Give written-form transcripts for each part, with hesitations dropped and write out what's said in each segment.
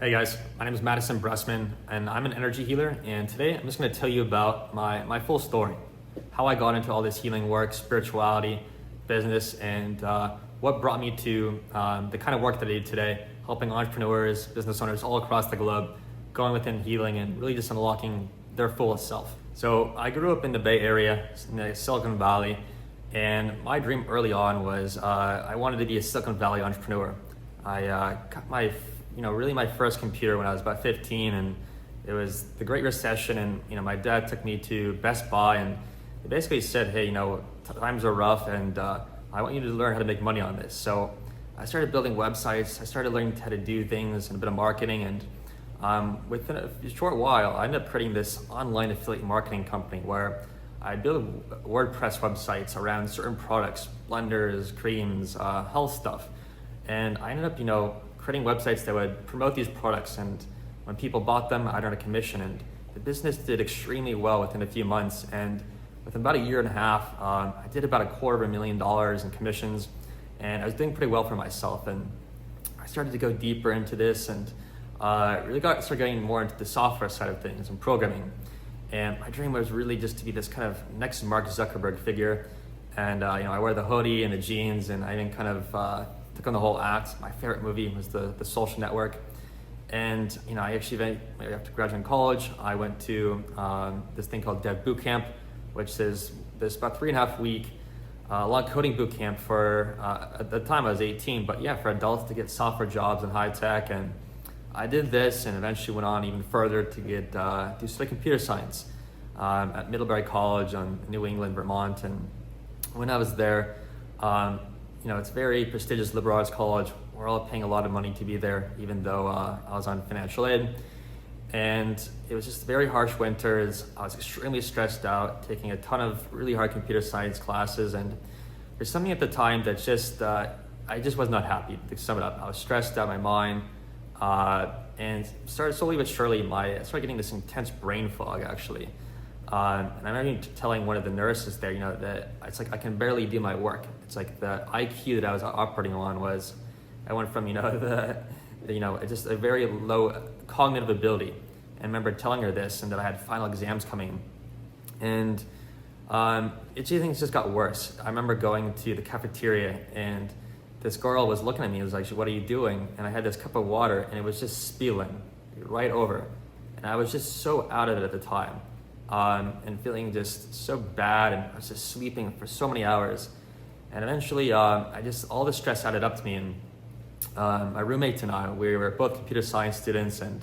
Hey guys, my name is Madison Bressman and I'm an energy healer, and today I'm just going to tell you about my full story. How I got into all this healing work, spirituality, business, and what brought me to the kind of work that I do today, helping entrepreneurs, business owners all across the globe, going within healing and really just unlocking their fullest self. So I grew up in the Bay Area, in the Silicon Valley, and my dream early on was I wanted to be a Silicon Valley entrepreneur. I got my first computer when I was about 15, and it was the Great Recession, and my dad took me to Best Buy, and they basically said, hey, times are rough, and I want you to learn how to make money on this. So I started building websites, I started learning how to do things and a bit of marketing, and within a short while, I ended up creating this online affiliate marketing company where I build WordPress websites around certain products, blenders, creams, health stuff. And I ended up, creating websites that would promote these products, and when people bought them, I'd earn a commission, and the business did extremely well within a few months. And within about a year and a half, I did about $250,000 in commissions, and I was doing pretty well for myself. And I started to go deeper into this, and started getting more into the software side of things and programming. And my dream was really just to be this kind of next Mark Zuckerberg figure. And I wear the hoodie and the jeans, and I even kind of took on the whole act. My favorite movie was the Social Network. And I actually, after graduating college, I went to this thing called Dev Bootcamp, which is this about 3.5 week long coding boot camp for, at the time I was 18, but yeah, for adults to get software jobs in high tech. And I did this and eventually went on even further to get do study computer science at Middlebury College in New England, Vermont. And when I was there, it's a very prestigious liberal arts college. We're all paying a lot of money to be there, even though I was on financial aid. And it was just very harsh winters. I was extremely stressed out, taking a ton of really hard computer science classes. And there's something at the time that I just was not happy, to sum it up. I was stressed out of my mind. And started slowly but surely, I started getting this intense brain fog, actually. And I remember telling one of the nurses there, that it's like I can barely do my work. It's like the IQ that I was operating on was, I went from, just a very low cognitive ability. And I remember telling her this, and that I had final exams coming. And things just got worse. I remember going to the cafeteria, and this girl was looking at me and was like, what are you doing? And I had this cup of water, and it was just spilling right over. And I was just so out of it at the time. And feeling just so bad, and I was just sleeping for so many hours. And eventually, all the stress added up to me, and my roommate and I, we were both computer science students, and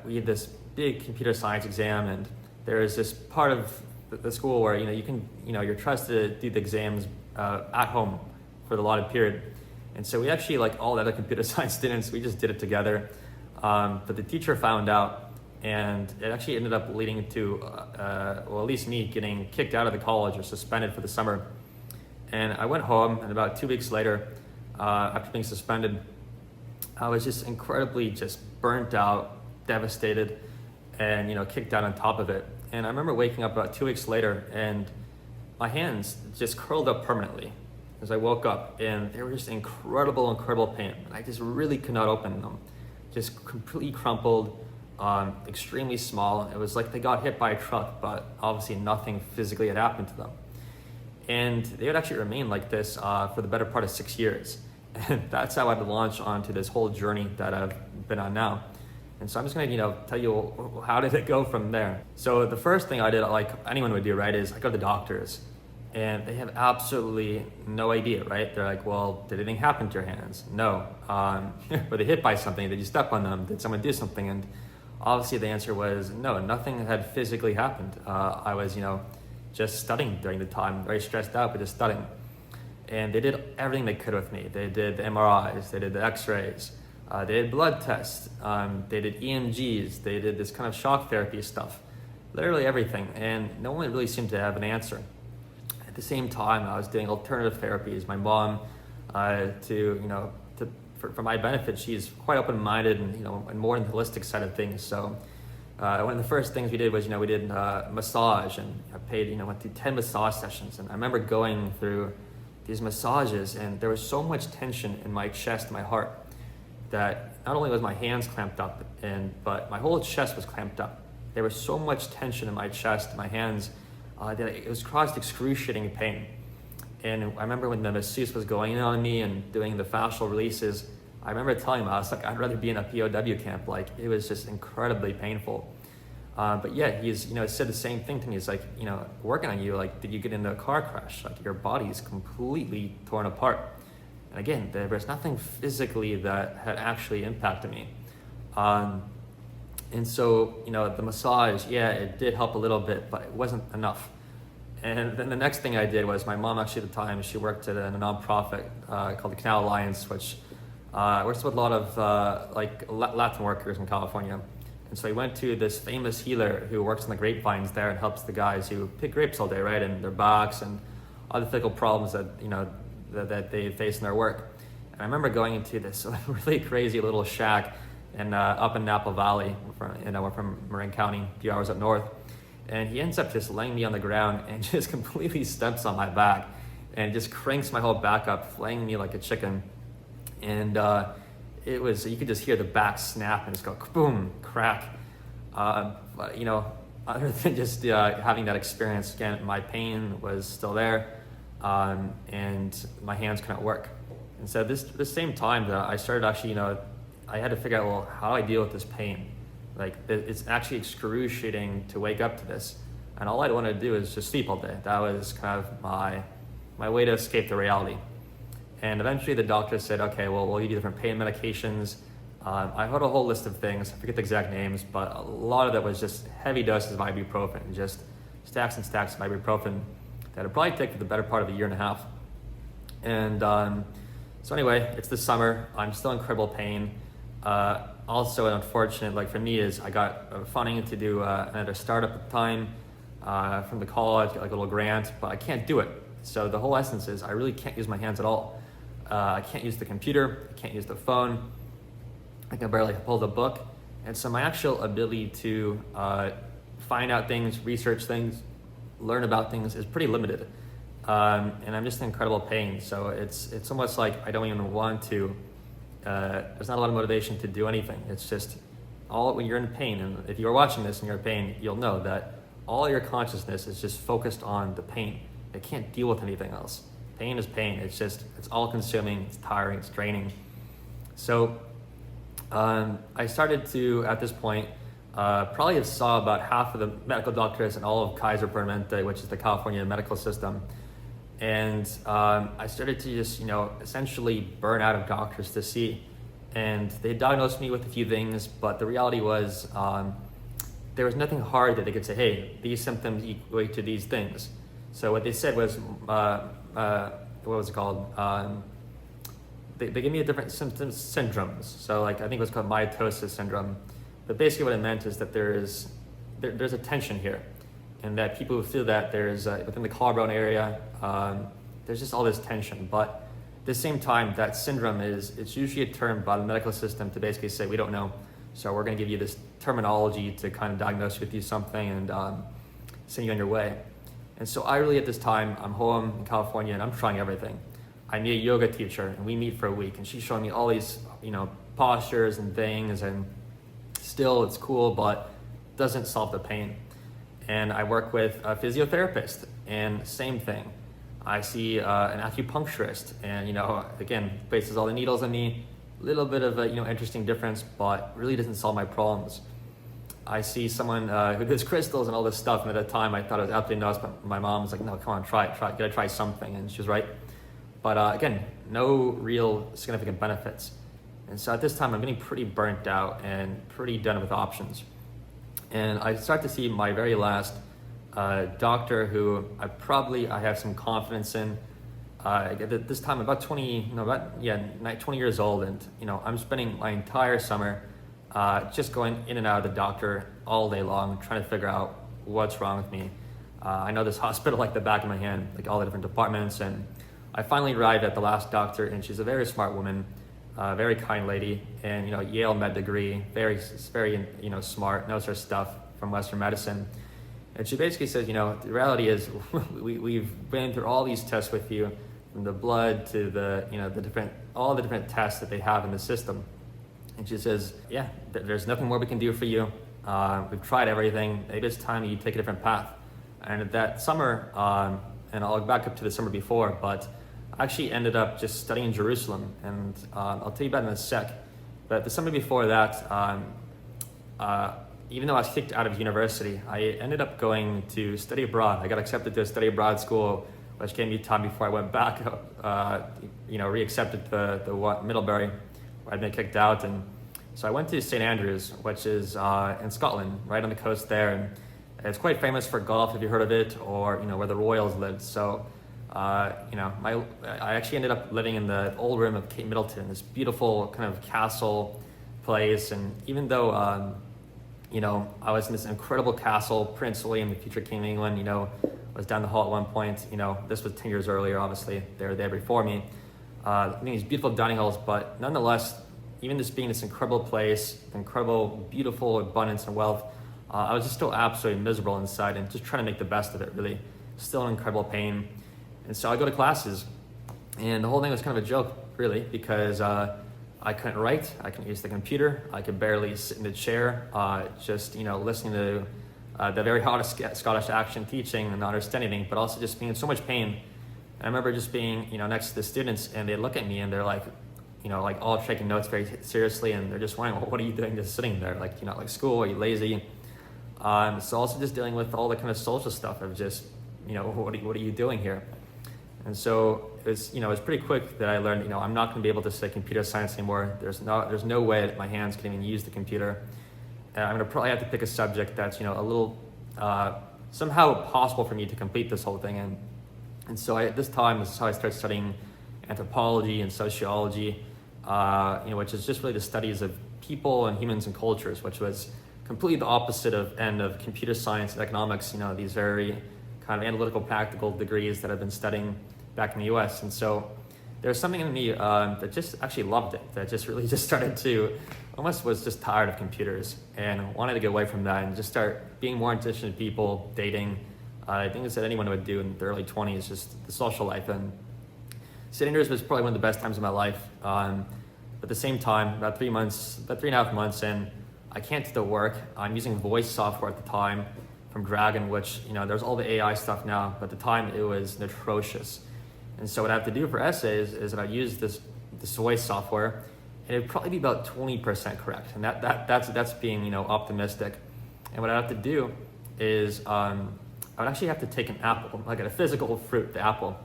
we had this big computer science exam, and there is this part of the school where you're trusted to do the exams at home for the allotted period. And so we actually, like all the other computer science students, we just did it together. But the teacher found out, and it actually ended up leading to, at least me getting kicked out of the college or suspended for the summer. And I went home, and about 2 weeks later, after being suspended, I was just incredibly just burnt out, devastated, and kicked out on top of it. And I remember waking up about 2 weeks later, and my hands just curled up permanently as I woke up, and they were just incredible pain. And I just really could not open them. Just completely crumpled. Extremely small. It was like they got hit by a truck, but obviously nothing physically had happened to them. And they would actually remain like this for the better part of 6 years. And that's how I'd launch onto this whole journey that I've been on now. And so I'm just gonna, tell you how did it go from there. So the first thing I did, like anyone would do, right, is I go to the doctors, and they have absolutely no idea, right? They're like, well, did anything happen to your hands? No. Were they hit by something? Did you step on them? Did someone do something? And obviously the answer was no, nothing had physically happened. I was, just studying during the time, very stressed out, but just studying. And they did everything they could with me. They did the MRIs, they did the x-rays, they did blood tests, they did EMGs, they did this kind of shock therapy stuff, literally everything. And no one really seemed to have an answer. At the same time, I was doing alternative therapies. My mom, for my benefit, she's quite open-minded and more in the holistic side of things. So one of the first things we did was, we did massage, and I went through 10 massage sessions. And I remember going through these massages, and there was so much tension in my chest, my heart, that not only was my hands clamped up, but my whole chest was clamped up. There was so much tension in my chest, my hands, that it was caused excruciating pain. And I remember when the masseuse was going in on me and doing the fascial releases, I remember telling him, I was like, I'd rather be in a POW camp. Like, it was just incredibly painful. But yeah, he's, said the same thing to me. He's like, working on you, like, did you get into a car crash? Like, your body's completely torn apart. And again, there was nothing physically that had actually impacted me. And so, the massage, yeah, it did help a little bit, but it wasn't enough. And then the next thing I did was, my mom actually at the time, she worked at a nonprofit called the Canal Alliance, which works with a lot of Latin workers in California. And so I went to this famous healer who works on the grapevines there and helps the guys who pick grapes all day, right, and their backs and other physical problems that that they face in their work. And I remember going into this really crazy little shack up in Napa Valley. We're from Marin County, a few hours up north. And he ends up just laying me on the ground and just completely steps on my back and just cranks my whole back up, flaying me like a chicken. And it was, you could just hear the back snap and just go boom, crack. But, other than just having that experience, again, my pain was still there, and my hands couldn't work. And so this same time that I started actually, I had to figure out, well, how do I deal with this pain? Like, it's actually excruciating to wake up to this. And all I wanted to do is just sleep all day. That was kind of my way to escape the reality. And eventually the doctor said, okay, well, we'll give you different pain medications. I had a whole list of things, I forget the exact names, but a lot of that was just heavy doses of ibuprofen, just stacks and stacks of ibuprofen that would probably take for the better part of a year and a half. And so anyway, it's the summer, I'm still in incredible pain. Also unfortunate, like for me, is I got funding to do another startup at the time from the college, like a little grant, but I can't do it. So the whole essence is I really can't use my hands at all. I can't use the computer, I can't use the phone, I can barely hold a book. And so my actual ability to find out things, research things, learn about things is pretty limited. And I'm just in incredible pain. So it's almost like I don't even want to, there's not a lot of motivation to do anything. It's just when you're in pain, and if you're watching this and you're in pain, you'll know that all your consciousness is just focused on the pain. It can't deal with anything else. Pain is pain. It's all consuming, it's tiring, it's draining. So I started to, at this point, probably saw about half of the medical doctors in all of Kaiser Permanente, which is the California medical system. And I started to just, essentially burn out of doctors to see. And they diagnosed me with a few things, but the reality was there was nothing hard that they could say, hey, these symptoms equate to these things. So what they said was, what was it called? They gave me different syndromes. So like, I think it was called mitosis syndrome. But basically what it meant is that there's a tension here. And that people who feel that there's, within the collarbone area, there's just all this tension. But at the same time, that syndrome it's usually a term by the medical system to basically say, we don't know. So we're gonna give you this terminology to kind of diagnose with you something and send you on your way. And so I really, at this time, I'm home in California and I'm trying everything. I meet a yoga teacher and we meet for a week and she's showing me all these, postures and things, and still it's cool, but doesn't solve the pain. And I work with a physiotherapist and same thing. I see an acupuncturist and, again, places all the needles on me, a little bit of a, interesting difference, but really doesn't solve my problems. I see someone who does crystals and all this stuff, and at that time I thought it was absolutely nuts, but my mom was like, no, come on, try it, gotta try something, and she was right. But again, no real significant benefits. And so at this time I'm getting pretty burnt out and pretty done with options. And I start to see my very last doctor who I have some confidence in. At this time, about 20 years old, and I'm spending my entire summer just going in and out of the doctor all day long, trying to figure out what's wrong with me. I know this hospital like the back of my hand, like all the different departments, and I finally arrived at the last doctor, and she's a very smart woman, very kind lady, and Yale med degree, very smart, knows her stuff from Western medicine. And she basically says, the reality is we've been through all these tests with you, from the blood to all the different tests that they have in the system. And she says, yeah, there's nothing more we can do for you. We've tried everything. Maybe it's time you take a different path. And that summer, and I'll back up to the summer before, but I actually ended up just studying in Jerusalem. And I'll tell you about it in a sec. But the summer before that, even though I was kicked out of university, I ended up going to study abroad. I got accepted to a study abroad school, which gave me time before I went back, re-accepted the Middlebury, where I'd been kicked out. And so I went to St. Andrews, which is in Scotland, right on the coast there. And it's quite famous for golf, if you heard of it, or where the Royals lived. So, I actually ended up living in the old room of Kate Middleton, this beautiful kind of castle place. And even though, I was in this incredible castle, Prince William, the future King of England, was down the hall at one point. This was 10 years earlier, obviously. They were there before me. These beautiful dining halls, but nonetheless, even this being this incredible place, incredible, beautiful abundance and wealth, I was just still absolutely miserable inside and just trying to make the best of it, really. Still in incredible pain. And so I go to classes, and the whole thing was kind of a joke, really, because I couldn't write, I couldn't use the computer, I could barely sit in the chair, listening to the very hard Scottish accent teaching and not understanding anything, but also just being in so much pain. And I remember just being, next to the students, and they look at me and they're like, all taking notes very seriously, and they're just wondering, well, what are you doing just sitting there? Like, you're not like school, are you lazy? So also just dealing with all the kind of social stuff of just, what are you doing here? And so it was pretty quick that I learned, I'm not going to be able to study computer science anymore. There's no way that my hands can even use the computer. And I'm going to probably have to pick a subject that's, a little, somehow possible for me to complete this whole thing. And so at this time, this is how I started studying anthropology and sociology, which is just really the studies of people and humans and cultures, which was completely the opposite end of computer science and economics, these very kind of analytical, practical degrees that I've been studying back in the US. And so there's something in me that just actually loved it, that just really just started to, almost was just tired of computers and wanted to get away from that and just start being more interested in people, dating, things that anyone would do in their early 20s, just the social life. And St. Andrews was probably one of the best times of my life. But at the same time, about 3.5 months in, I can't do the work. I'm using voice software at the time from Dragon, which, there's all the AI stuff now, but at the time it was atrocious. And so what I have to do for essays is that I use this voice software, and it'd probably be about 20% correct. And that's being, optimistic. And what I have to do is I would actually have to take an apple, like a physical fruit, the apple.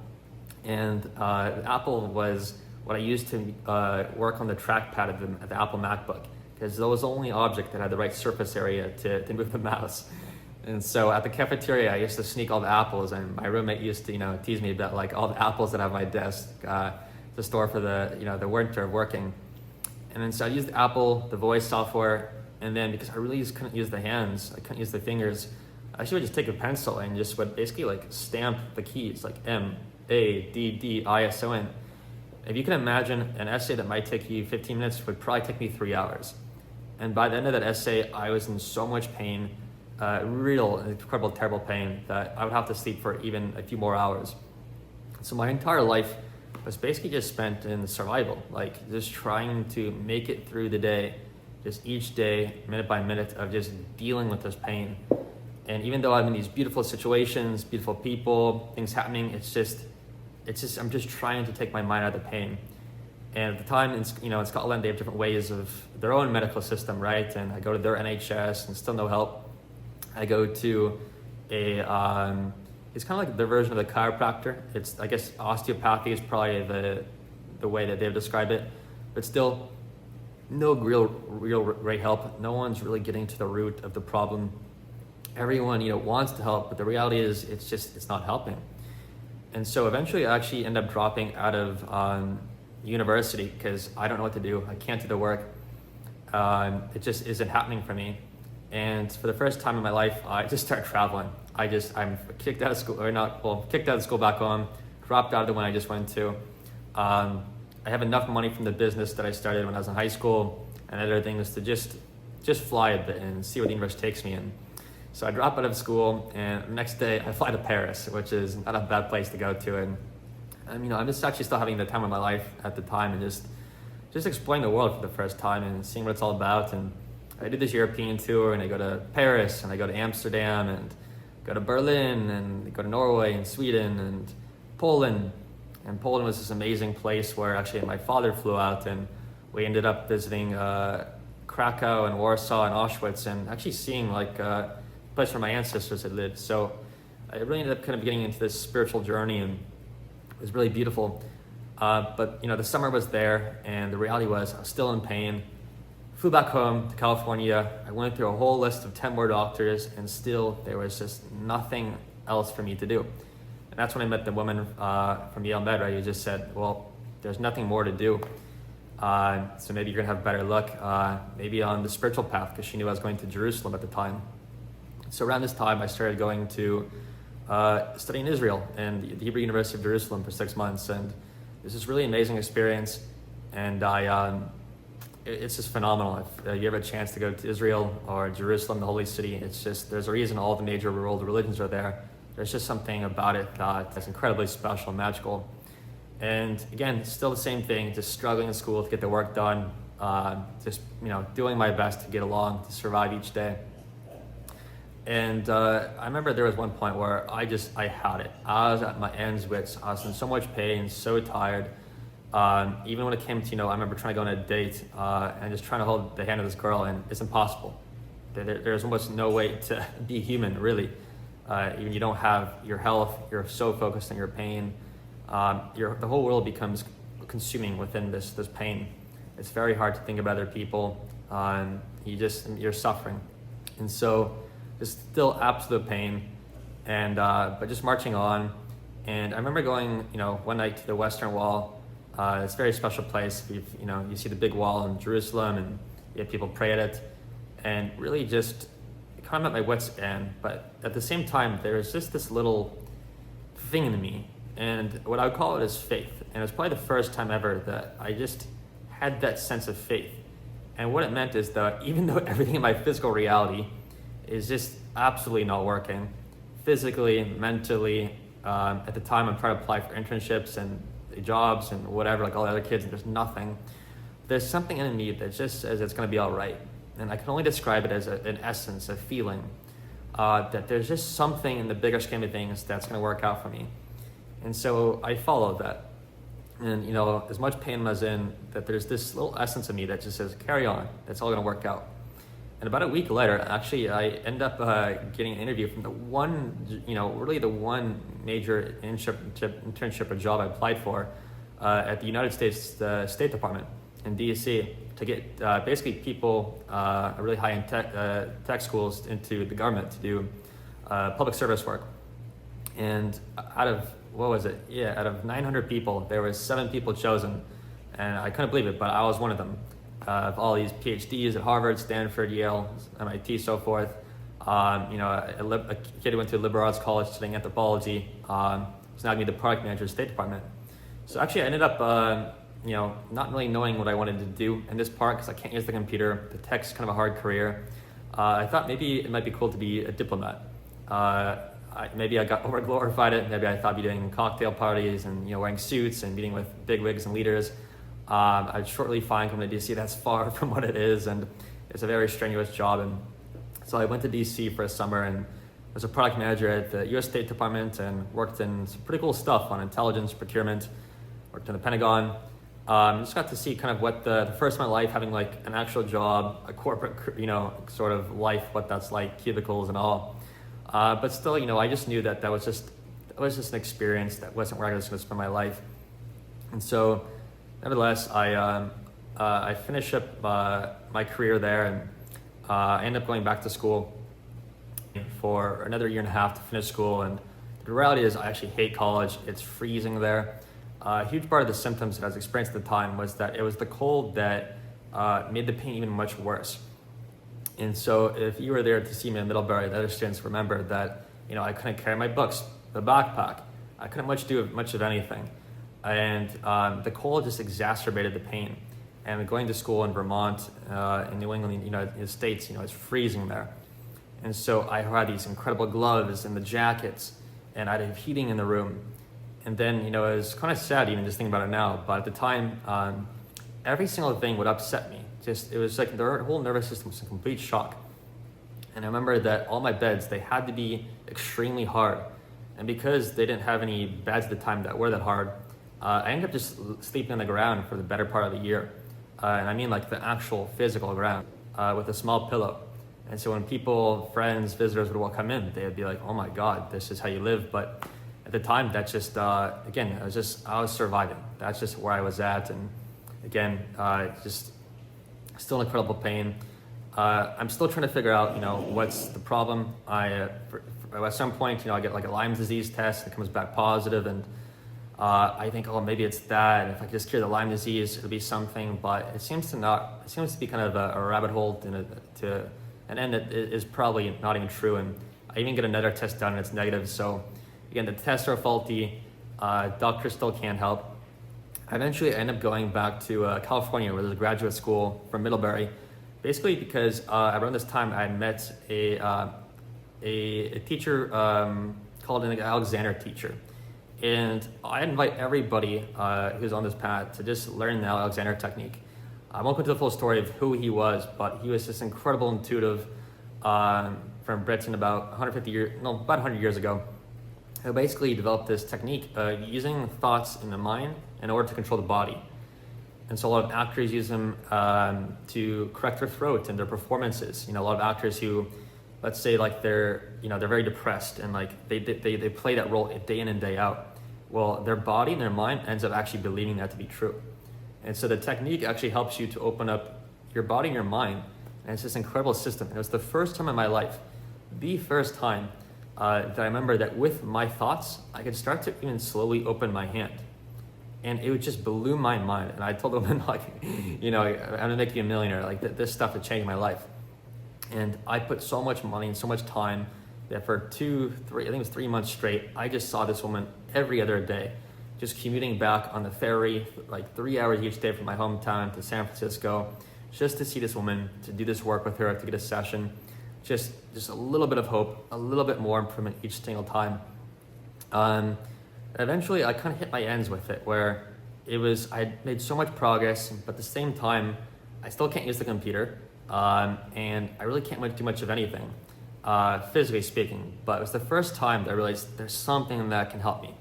And the apple was what I used to work on the trackpad of the Apple MacBook, because that was the only object that had the right surface area to move the mouse. And so at the cafeteria, I used to sneak all the apples, and my roommate used to, tease me about like all the apples that I have on my desk to store for the winter of working. And then so I used the Apple, the voice software, and then because I really just couldn't use the hands, I couldn't use the fingers, I actually would just take a pencil and just would basically like stamp the keys, like M, A, D, D, I, S, O, N. If you can imagine, an essay that might take you 15 minutes would probably take me 3 hours. And by the end of that essay, I was in so much pain, real, incredible, terrible pain, that I would have to sleep for even a few more hours. So my entire life was basically just spent in survival, like just trying to make it through the day, just each day, minute by minute, of just dealing with this pain. And even though I'm in these beautiful situations, beautiful people, things happening, it's just I'm just trying to take my mind out of the pain. And at the time, in Scotland, they have different ways of their own medical system, right? And I go to their NHS and still no help. I go to it's kind of like their version of the chiropractor. It's, I guess, osteopathy is probably the way that they've described it, but still no real great help. No one's really getting to the root of the problem. Everyone, wants to help, but the reality is it's not helping. And so eventually I actually end up dropping out of university because I don't know what to do. I can't do the work. It just isn't happening for me. And for the first time in my life, I just start traveling. I'm kicked out of school, kicked out of school back home, dropped out of the one I just went to. I have enough money from the business that I started when I was in high school and other things to just fly a bit and see where the universe takes me in. So I drop out of school, and the next day I fly to Paris, which is not a bad place to go to. And I'm just actually still having the time of my life at the time, and just, just exploring the world for the first time and seeing what it's all about. And I did this European tour, and I go to Paris, and I go to Amsterdam, and go to Berlin, and go to Norway and Sweden and Poland. And Poland was this amazing place where actually my father flew out, and we ended up visiting Krakow and Warsaw and Auschwitz, and actually seeing like a place where my ancestors had lived. So I really ended up kind of getting into this spiritual journey, and it was really beautiful. But the summer was there, and the reality was I was still in pain. Flew back home to California. I went through a whole list of 10 more doctors, and still there was just nothing else for me to do. And that's when I met the woman from Yale Med, right? Who just said, well, there's nothing more to do. So maybe you're gonna have better luck, maybe on the spiritual path, because she knew I was going to Jerusalem at the time. So around this time, I started going to study in Israel and the Hebrew University of Jerusalem for 6 months. And it was this really amazing experience. And it's just phenomenal. If you have a chance to go to Israel or Jerusalem, the holy city, it's just, there's a reason all the major world religions are there. There's just something about it that's incredibly special and magical. And again, still the same thing, just struggling in school to get the work done, just doing my best to get along, to survive each day. And I remember there was one point where I had it. I was at my ends wits. I was in so much pain, so tired. Even when it came to, I remember trying to go on a date and just trying to hold the hand of this girl, and it's impossible. There's almost no way to be human, really. Even you don't have your health, you're so focused on your pain. The whole world becomes consuming within this pain. It's very hard to think about other people. You're suffering. And so just still absolute pain, and but just marching on. And I remember going, one night to the Western Wall. It's a very special place. You see the big wall in Jerusalem, and you have people pray at it, and really just kind of at my wit's end. But at the same time, there's just this little thing in me, and what I would call it is faith. And it's probably the first time ever that I just had that sense of faith. And what it meant is that even though everything in my physical reality is just absolutely not working, physically, mentally, at the time I'm trying to apply for internships and jobs and whatever, like all the other kids, and there's nothing. There's something in me that just says it's going to be all right. And I can only describe it as an essence, a feeling, that there's just something in the bigger scheme of things that's going to work out for me. And so I followed that. And, as much pain as in, that there's this little essence of me that just says, carry on, that's all going to work out. And about a week later, actually, I end up getting an interview from the one major internship or job I applied for at the United States State Department in DC to get basically people really high in tech schools into the government to do public service work. And out of 900 people, there was 7 people chosen, and I couldn't believe it, but I was one of them. Of all these PhDs at Harvard, Stanford, Yale, MIT, so forth. A kid who went to a liberal arts college studying anthropology, was now going to be the product manager of the State Department. So actually I ended up, not really knowing what I wanted to do in this part because I can't use the computer. The tech's kind of a hard career. I thought maybe it might be cool to be a diplomat. Maybe I got over-glorified it. Maybe I thought I'd be doing cocktail parties and wearing suits and meeting with bigwigs and leaders. I'd shortly find coming to DC that's far from what it is, and it's a very strenuous job. And so I went to DC for a summer and was a product manager at the US State Department and worked in some pretty cool stuff on intelligence, procurement, worked in the Pentagon. Just got to see kind of what the first of my life, having like an actual job, a corporate, sort of life, what that's like, cubicles and all. But still, I just knew that was just an experience that wasn't where I was going to spend my life. And so nevertheless, I finished up my career there, and I ended up going back to school for another year and a half to finish school. And the reality is I actually hate college. It's freezing there. A huge part of the symptoms that I was experiencing at the time was that it was the cold that made the pain even much worse. And so if you were there to see me in Middlebury, the other students remember that I couldn't carry my books, the backpack. I couldn't do much of anything. And the cold just exacerbated the pain. And going to school in Vermont, in New England, United States, it's freezing there. And so I had these incredible gloves and the jackets, and I'd have heating in the room. And then, it was kind of sad even just thinking about it now, but at the time, every single thing would upset me. It was like their whole nervous system was in complete shock. And I remember that all my beds, they had to be extremely hard. And because they didn't have any beds at the time that were that hard, I ended up just sleeping on the ground for the better part of the year. And I mean like the actual physical ground, with a small pillow. And so when people, friends, visitors would come in, they'd be like, oh my God, this is how you live. But at the time, that's just, again, I was surviving. That's just where I was at. And again, just still in incredible pain. I'm still trying to figure out, what's the problem. At some point, I get like a Lyme disease test that comes back positive, and I think, oh, maybe it's that. If I could just cure the Lyme disease, it'll be something. But it seems to be kind of a rabbit hole to an end that is probably not even true. And I even get another test done and it's negative. So again, the tests are faulty. Doctors still can't help. Eventually, I end up going back to California, where there's a graduate school from Middlebury. Basically, because around this time I had met a teacher called an Alexander teacher, and I invite everybody who's on this path to just learn the Alexander technique. I won't go into the full story of who he was, but he was this incredible intuitive from Britain about 100 years ago, who basically developed this technique using thoughts in the mind in order to control the body. And so a lot of actors use them to correct their throat and their performances. A lot of actors who, let's say, like they're very depressed and like they play that role day in and day out. Well, their body and their mind ends up actually believing that to be true. And so the technique actually helps you to open up your body and your mind. And it's this incredible system. And it was the first time in my life, the first time that I remember that with my thoughts, I could start to even slowly open my hand. And it would just blew my mind. And I told them, like, I'm gonna make you a millionaire. Like this stuff would change my life. And I put so much money and so much time that for 3 months straight, I just saw this woman every other day, just commuting back on the ferry, like 3 hours each day from my hometown to San Francisco, just to see this woman, to do this work with her, to get a session, just a little bit of hope, a little bit more improvement each single time. Eventually, I kind of hit my ends with it, where I had made so much progress, but at the same time, I still can't use the computer, and I really can't do much of anything, physically speaking. But it was the first time that I realized there's something that can help me.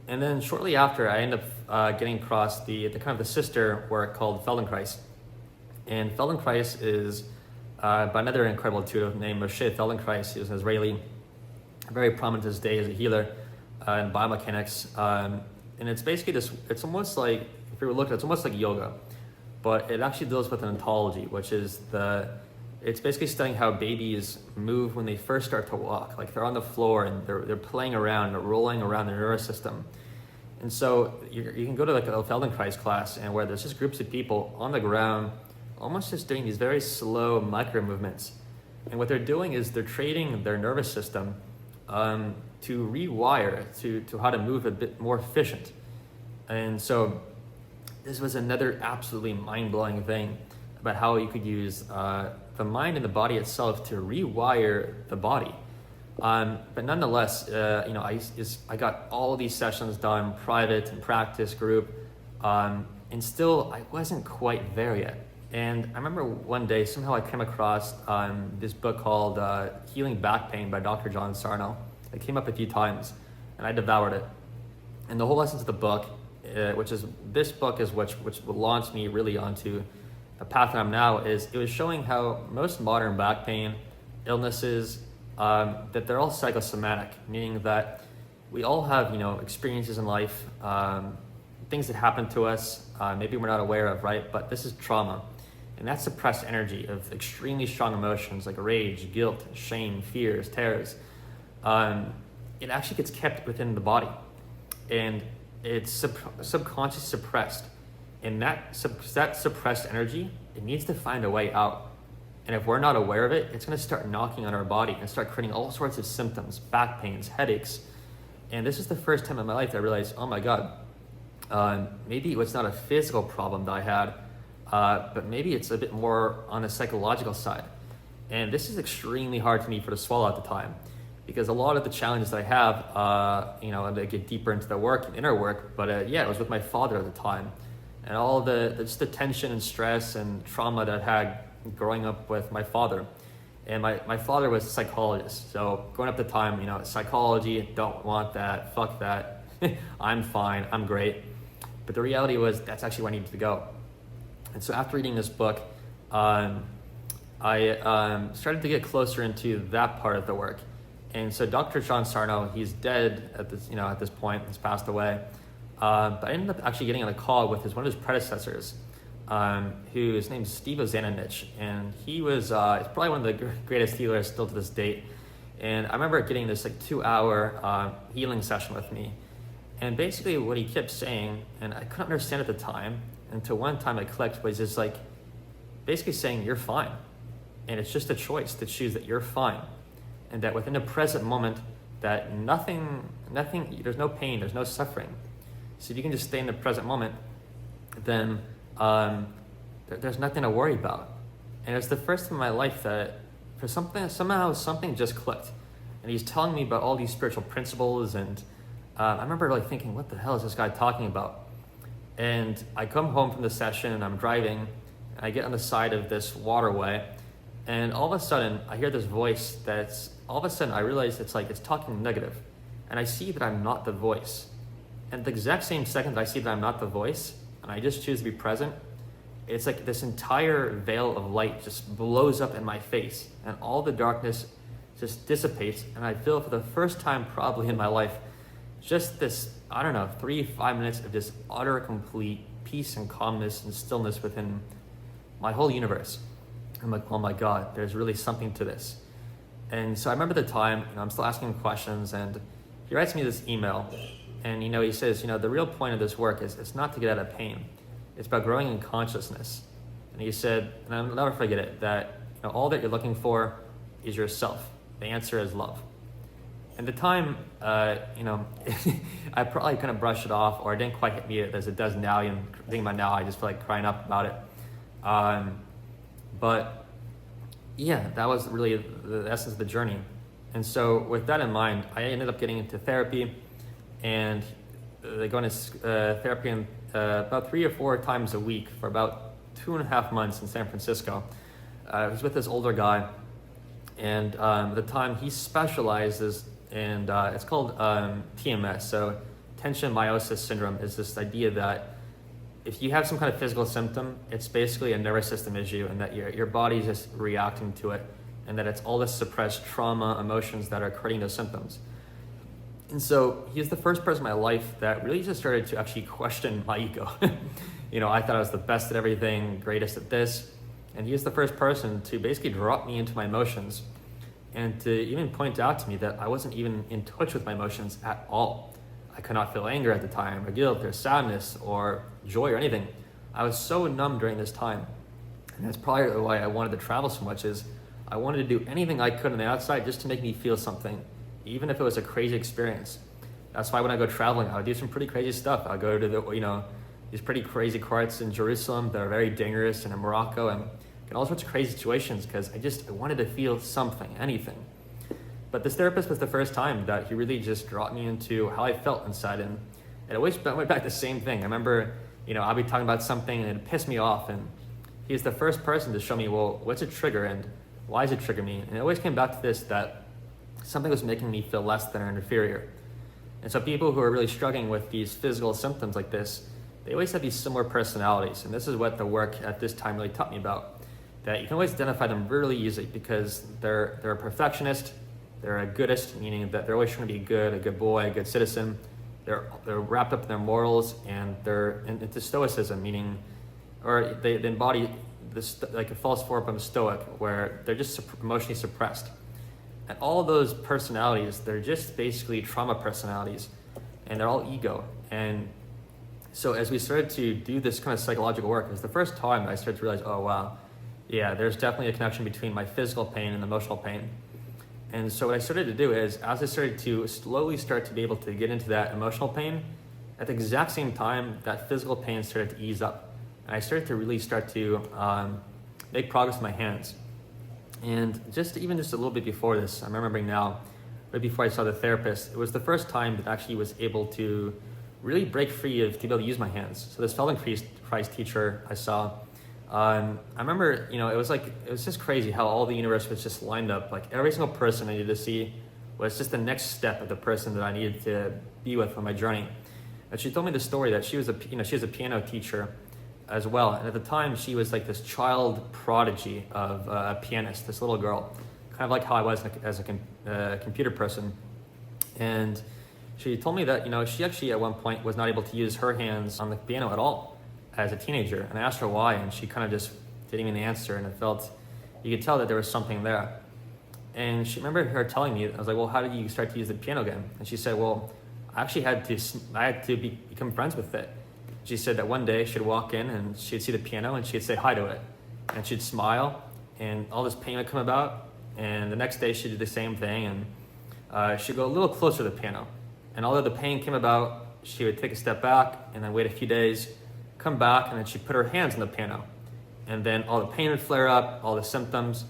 And then shortly after, I ended up getting across the kind of the sister work called Feldenkrais. And Feldenkrais is by another incredible intuitive named Moshe Feldenkrais. He was an Israeli, very prominent to this day as a healer in biomechanics. And it's basically it's almost like, if you were looking, it's almost like yoga, but it actually deals with an ontology, which is it's basically studying how babies move when they first start to walk. Like they're on the floor and they're playing around, they're rolling around their nervous system. And so you can go to like a Feldenkrais class, and where there's just groups of people on the ground, almost just doing these very slow micro movements. And what they're doing is they're training their nervous system to rewire to how to move a bit more efficient. And so this was another absolutely mind-blowing thing about how you could use the mind and the body itself to rewire the body. But nonetheless, I got all of these sessions done, private and practice group, and still I wasn't quite there yet. And I remember one day, somehow I came across this book called Healing Back Pain by Dr. John Sarno. It came up a few times, and I devoured it. And the whole essence of the book, which launched me really onto the path that I'm now, is it was showing how most modern back pain illnesses, that they're all psychosomatic, meaning that we all have, experiences in life, things that happen to us, maybe we're not aware of, right? But this is trauma. And that suppressed energy of extremely strong emotions like rage, guilt, shame, fears, terrors, it actually gets kept within the body. And it's subconsciously suppressed. And that suppressed energy, it needs to find a way out. And if we're not aware of it, it's going to start knocking on our body and start creating all sorts of symptoms, back pains, headaches. And this is the first time in my life that I realized, oh my God, maybe it's not a physical problem that I had, but maybe it's a bit more on the psychological side. And this is extremely hard for me to swallow at the time, because a lot of the challenges that I have, and I get deeper into the work and inner work, but it was with my father at the time. and all the just the tension and stress and trauma that I had growing up with my father. And my father was a psychologist, so growing up at the time, psychology, don't want that, fuck that, I'm fine, I'm great. But the reality was that's actually where I needed to go. And so after reading this book, I started to get closer into that part of the work. And so Dr. John Sarno, he's dead at this point, he's passed away. But I ended up actually getting on a call with one of his predecessors, his name's Steve Ozanich, and he was he's probably one of the greatest healers still to this date. And I remember getting this 2-hour healing session with me. And basically what he kept saying, and I couldn't understand at the time, until one time it clicked, was just basically saying you're fine. And it's just a choice to choose that you're fine. And that within the present moment, that nothing, there's no pain, there's no suffering. So if you can just stay in the present moment, then there's nothing to worry about. And it's the first time in my life that somehow something just clicked. And he's telling me about all these spiritual principles, and I remember thinking, what the hell is this guy talking about? And I come home from the session and I'm driving, and I get on the side of this waterway, and all of a sudden I hear this voice I realize it's talking negative. And I see that I'm not the voice. And the exact same second that I see that I'm not the voice, and I just choose to be present, it's like this entire veil of light just blows up in my face, and all the darkness just dissipates, and I feel for the first time probably in my life, just this, 3-5 minutes of just utter, complete peace and calmness and stillness within my whole universe. I'm like, oh my God, there's really something to this. And so I remember the time, I'm still asking him questions, and he writes me this email, and he says, the real point of this work is it's not to get out of pain. It's about growing in consciousness. And he said, and I'll never forget it, that all that you're looking for is yourself. The answer is love. And the time, I probably kind of brushed it off, or it didn't quite hit me as it does now. Thinking about now, I just feel like crying up about it. But yeah, that was really the essence of the journey. And so with that in mind, I ended up getting into therapy, and going to therapy about 3 or 4 times a week for about 2.5 months in San Francisco. I was with this older guy, and at the time he specializes in, it's called TMS, so tension myositis syndrome, is this idea that if you have some kind of physical symptom, it's basically a nervous system issue, and that your body's just reacting to it, and that it's all this suppressed trauma, emotions that are creating those symptoms. And so he's the first person in my life that really just started to actually question my ego. I thought I was the best at everything, greatest at this. And he was the first person to basically drop me into my emotions, and to even point out to me that I wasn't even in touch with my emotions at all. I could not feel anger at the time, or guilt, or sadness, or joy, or anything. I was so numb during this time. And that's probably why I wanted to travel so much, is I wanted to do anything I could on the outside just to make me feel something, even if it was a crazy experience. That's why when I go traveling, I would do some pretty crazy stuff. I'll go to these pretty crazy courts in Jerusalem that are very dangerous, and in Morocco, and all sorts of crazy situations, because I wanted to feel something, anything. But this therapist was the first time that he really just dropped me into how I felt inside, and it always went back to the same thing. I remember, I'll be talking about something and it pissed me off, and he's the first person to show me, well, what's a trigger and why does it trigger me? And it always came back to this, that something was making me feel less than or inferior. And so people who are really struggling with these physical symptoms like this, they always have these similar personalities. And this is what the work at this time really taught me about, that you can always identify them really easily, because they're a perfectionist, they're a goodist, meaning that they're always trying to be good, a good boy, a good citizen. They're wrapped up in their morals, and they're into stoicism, meaning, or they embody this like a false form of a stoic, where they're just emotionally suppressed. And all of those personalities, they're just basically trauma personalities, and they're all ego. And so as we started to do this kind of psychological work, it was the first time I started to realize, oh wow, yeah, there's definitely a connection between my physical pain and emotional pain. And so what I started to do is, as I started to slowly start to be able to get into that emotional pain, at the exact same time, that physical pain started to ease up. And I started to really start to make progress in my hands. And just a little bit before this, I'm remembering now, right before I saw the therapist, it was the first time that I actually was able to really break free to be able to use my hands. So this Feldenkrais teacher I saw, I remember, it was just crazy how all the universe was just lined up. Like every single person I needed to see was just the next step of the person that I needed to be with on my journey. And she told me the story that she was a piano teacher as well. And at the time, she was like this child prodigy of a pianist, this little girl, kind of like how I was as a computer person. And she told me that, she actually at one point was not able to use her hands on the piano at all as a teenager. And I asked her why, and she kind of just didn't even answer. And you could tell that there was something there. And she remembered her telling me, I was like, well, how did you start to use the piano again? And she said, well, I actually had to become friends with it. She said that one day she'd walk in and she'd see the piano and she'd say hi to it. And she'd smile and all this pain would come about. And the next day she'd do the same thing and she'd go a little closer to the piano. And although the pain came about, she would take a step back and then wait a few days, come back, and then she'd put her hands on the piano. And then all the pain would flare up, all the symptoms.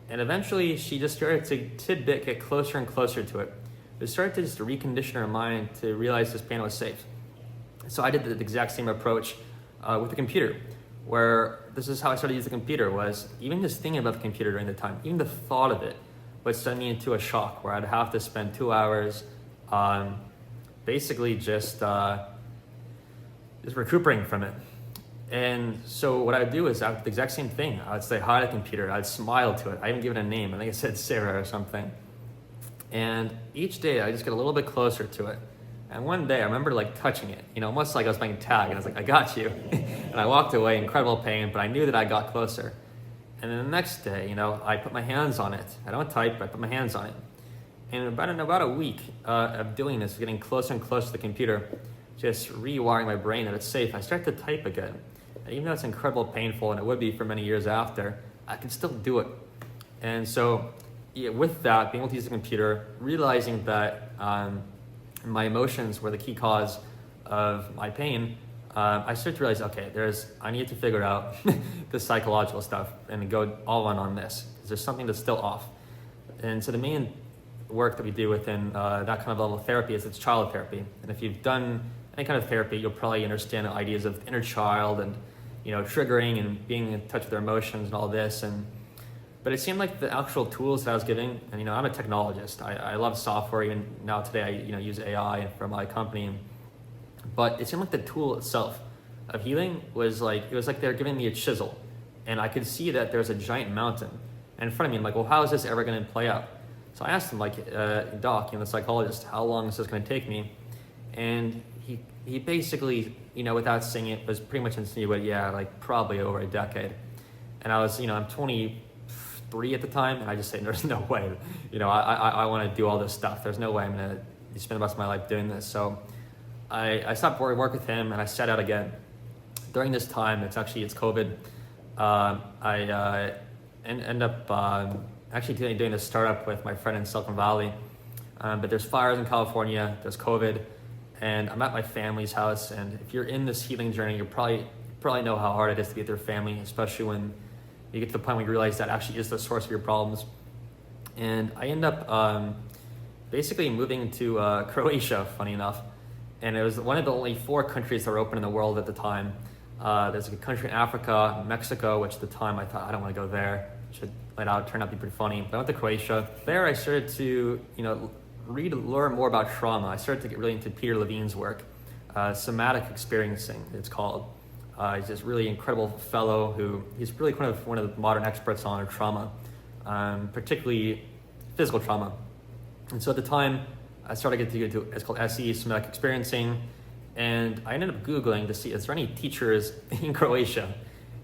And eventually she just started to get closer and closer to it. It started to just recondition her mind to realize this piano was safe. So I did the exact same approach with the computer, where this is how I started using the computer, was even just thinking about the computer during the time, even the thought of it would send me into a shock where I'd have to spend 2 hours basically just recuperating from it. And so what I would do is I would do the exact same thing. I would say hi to the computer, I'd smile to it, I even give it a name, I think I said Sarah or something. And each day I just get a little bit closer to it. And one day I remember touching it, almost like I was playing tag, and I was like, I got you. And I walked away, incredible pain, but I knew that I got closer. And then the next day, I put my hands on it. I don't type, but I put my hands on it. And in about a week of doing this, getting closer and closer to the computer, just rewiring my brain that it's safe, I start to type again. And even though it's incredibly painful, and it would be for many years after, I can still do it. And so with that, being able to use the computer, realizing that my emotions were the key cause of my pain, I started to realize, okay, I need to figure out the psychological stuff and go all in on this, because there's something that's still off. And so the main work that we do within that kind of level of therapy is it's child therapy. And if you've done any kind of therapy, you'll probably understand the ideas of inner child and triggering and being in touch with their emotions and all this. But it seemed like the actual tools that I was getting, and I'm a technologist. I love software. Even now today, I use AI for my company. But it seemed like the tool itself of healing was it was like they're giving me a chisel, and I could see that there's a giant mountain in front of me. I'm like, well, how is this ever going to play out? So I asked him, Doc, the psychologist, how long is this going to take me? And he basically, without saying it, was pretty much insinuated, probably over a decade. And I was, I'm 23 at the time, and I just say, there's no way, I want to do all this stuff. There's no way I'm going to spend the rest of my life doing this. So I stopped work with him, and I set out again. During this time, it's COVID. I end up actually doing this startup with my friend in Silicon Valley. But there's fires in California, there's COVID, and I'm at my family's house. And if you're in this healing journey, you probably know how hard it is to be with your family, especially when you get to the point where you realize that actually is the source of your problems. And I end up basically moving to Croatia, funny enough. And it was one of the only 4 countries that were open in the world at the time. There's a country in Africa, Mexico, which at the time I thought, I don't want to go there. Should let out, turned out to be pretty funny. But I went to Croatia. There I started to, learn more about trauma. I started to get really into Peter Levine's work, somatic experiencing, it's called. He's this really incredible fellow he's really one of the modern experts on trauma, particularly physical trauma. And so at the time, I started to get into it's called SE, somatic experiencing, and I ended up Googling to see, is there any teachers in Croatia?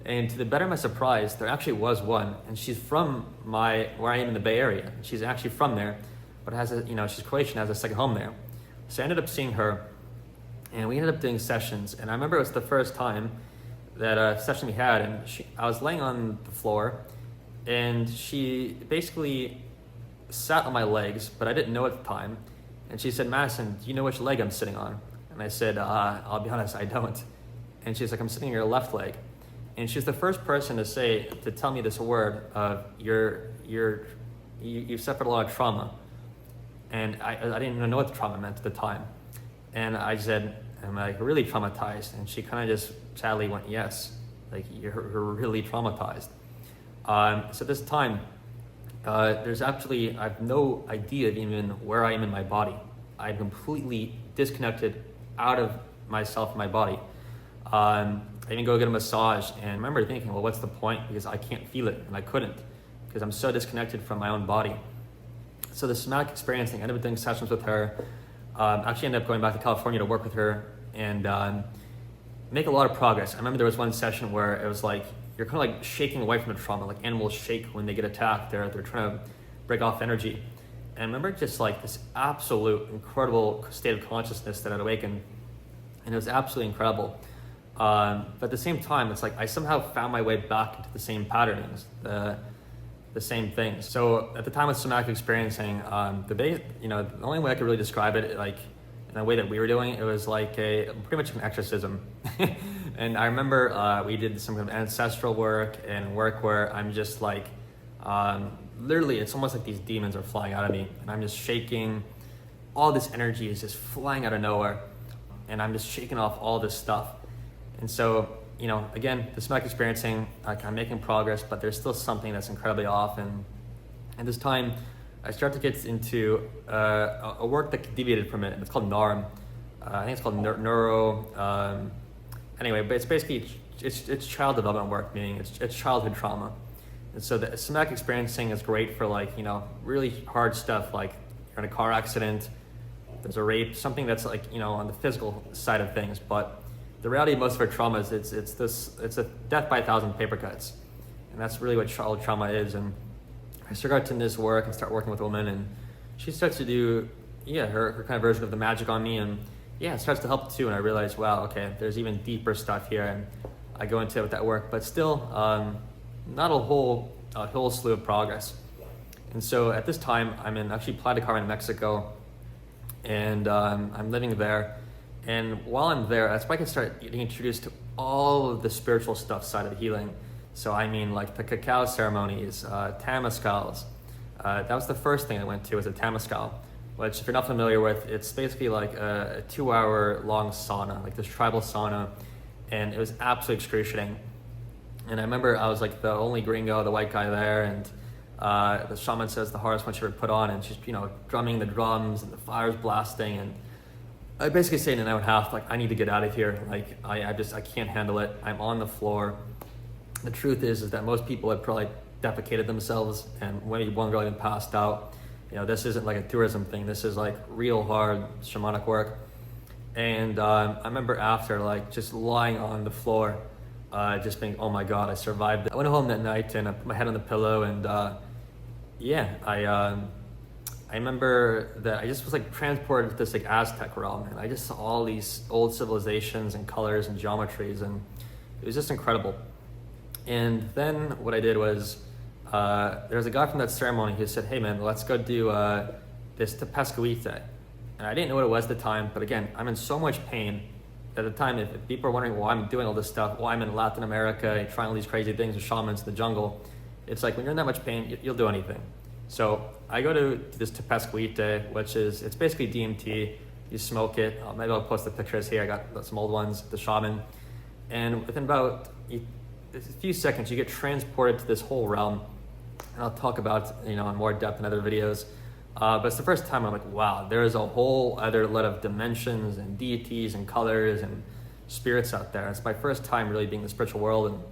And to the better of my surprise, there actually was one, and she's from where I am in the Bay Area. She's actually from there, but she's Croatian, has a second home there. So I ended up seeing her, and we ended up doing sessions. And I remember it was the first time that a session we had, and I was laying on the floor, and she basically sat on my legs, but I didn't know at the time. And she said, Madison, do you know which leg I'm sitting on? And I said, I'll be honest, I don't. And she's like, I'm sitting on your left leg. And she's the first person to tell me this word of you've suffered a lot of trauma. And I didn't even know what the trauma meant at the time. And I said, I'm like really traumatized. And she kind of just sadly went, yes, like you're really traumatized. So this time, there's actually, I have no idea of even where I am in my body. I'm completely disconnected out of myself, my body. I even go get a massage, and I remember thinking, well, what's the point? Because I can't feel it, and I couldn't, because I'm so disconnected from my own body. So the somatic experiencing, I ended up doing sessions with her. Actually ended up going back to California to work with her and make a lot of progress. I remember there was one session where it was like, you're kind of like shaking away from the trauma, like animals shake when they get attacked. They're trying to break off energy. And I remember just like this absolute incredible state of consciousness that had awakened. And it was absolutely incredible. But at the same time, it's like I somehow found my way back into the same patterns, the same things. So at the time of somatic experiencing, the only way I could really describe it, like in the way that we were doing it, was like pretty much an exorcism. And I remember we did some kind of ancestral work and work where I'm just like, literally, it's almost like these demons are flying out of me, and I'm just shaking. All this energy is just flying out of nowhere, and I'm just shaking off all this stuff. And so, again, the somatic experiencing, like I'm making progress, but there's still something that's incredibly off. And this time, I start to get into a work that deviated from it. It's called NARM. I think it's called neuro. Anyway, but it's basically it's child development work, meaning it's childhood trauma. And so the somatic experiencing is great for like really hard stuff, like you're in a car accident, there's a rape, something that's like on the physical side of things. But the reality of most of our trauma is it's a death by 1,000 paper cuts, and that's really what child trauma is. And I start to this work and start working with a woman, and she starts to do her kind of version of the magic on me, and it starts to help too. And I realize, wow, okay, there's even deeper stuff here, and I go into it with that work, but still not a whole slew of progress. And so at this time, I'm in actually Playa del Carmen, Mexico, and I'm living there. And while I'm there, that's why I can start getting introduced to all of the spiritual stuff side of healing. So I mean, like the cacao ceremonies, temazcals. That was the first thing I went to, was a temazcal, which if you're not familiar with, it's basically like a 2-hour long sauna, like this tribal sauna, and it was absolutely excruciating. And I remember I was like the only gringo, the white guy there, and the shaman says the hardest one she ever put on, and she's drumming the drums and the fire's blasting, and I basically say in an hour and a half, like, I need to get out of here. Like, I can't handle it. I'm on the floor. The truth is that most people had probably defecated themselves, and maybe one girl even passed out. This isn't like a tourism thing. This is like real hard shamanic work. And I remember after, like, just lying on the floor, just being, oh my God, I survived it. I went home that night and I put my head on the pillow, and I remember that I just was like transported to this like Aztec realm, and I just saw all these old civilizations and colors and geometries, and it was just incredible. And then what I did was, there was a guy from that ceremony who said, hey man, let's go do this Tepescoite. And I didn't know what it was at the time, but again, I'm in so much pain. At the time, if people are wondering why I'm doing all this stuff, why I'm in Latin America, trying all these crazy things with shamans in the jungle, it's like when you're in that much pain, you'll do anything. So I go to this Tepescoite, which is, it's basically DMT. You smoke it. Maybe I'll post the pictures here. I got some old ones, the shaman. And within about a few seconds, you get transported to this whole realm. And I'll talk about, in more depth in other videos. But it's the first time I'm like, wow, there is a whole other lot of dimensions and deities and colors and spirits out there. It's my first time really being in the spiritual world. And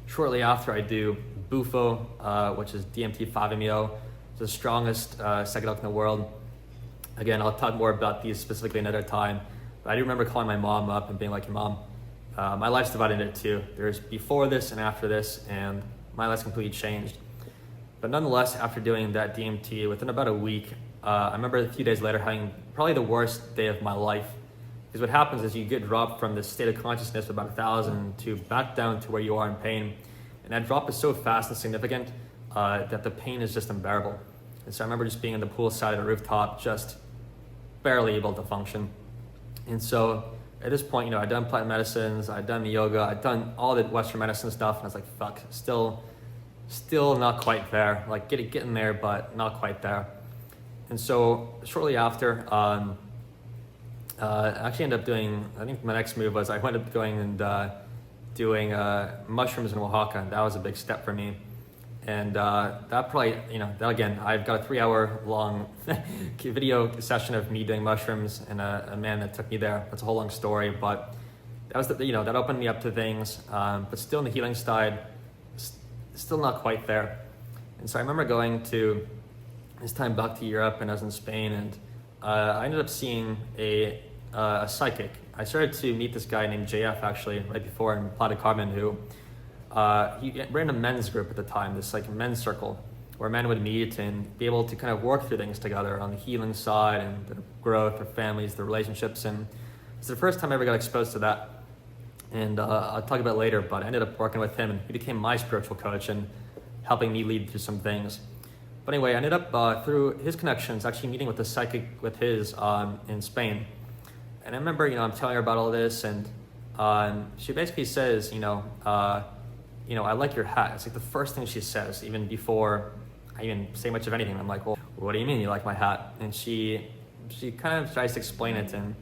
shortly after, I do Bufo, which is DMT 5-MeO. It's the strongest psychedelic in the world. Again, I'll talk more about these specifically another time. But I do remember calling my mom up and being like, hey, Mom, my life's divided into two. There's before this and after this, and my life's completely changed. But nonetheless, after doing that DMT, within about a week, I remember a few days later having probably the worst day of my life. Because what happens is you get dropped from this state of consciousness of about 1,000 to back down to where you are in pain. And that drop is so fast and significant that the pain is just unbearable. And so I remember just being on the pool side of the rooftop, just barely able to function. And so at this point, I'd done plant medicines, I'd done the yoga, I'd done all the Western medicine stuff, and I was like, fuck, still not quite there. Like getting there, but not quite there. And so shortly after, I actually ended up doing, I think my next move was I ended up going and doing mushrooms in Oaxaca. That was a big step for me. And that probably, that again, I've got a 3-hour long video session of me doing mushrooms and a man that took me there. That's a whole long story, but that was that opened me up to things, but still on the healing side, still not quite there. And so I remember going to this time back to Europe, and I was in Spain, and I ended up seeing a psychic. I started to meet this guy named JF actually right before in Plata Carmen, who he ran a men's group at the time, this like men's circle where men would meet and be able to kind of work through things together on the healing side and the growth, their families, their relationships. And it's the first time I ever got exposed to that. And I'll talk about it later, but I ended up working with him, and he became my spiritual coach and helping me lead through some things. But anyway, I ended up through his connections actually meeting with the psychic with his in Spain. And I remember, I'm telling her about all this, and she basically says, I like your hat. It's like the first thing she says, even before I even say much of anything. I'm like, well, what do you mean you like my hat? And she kind of tries to explain it, and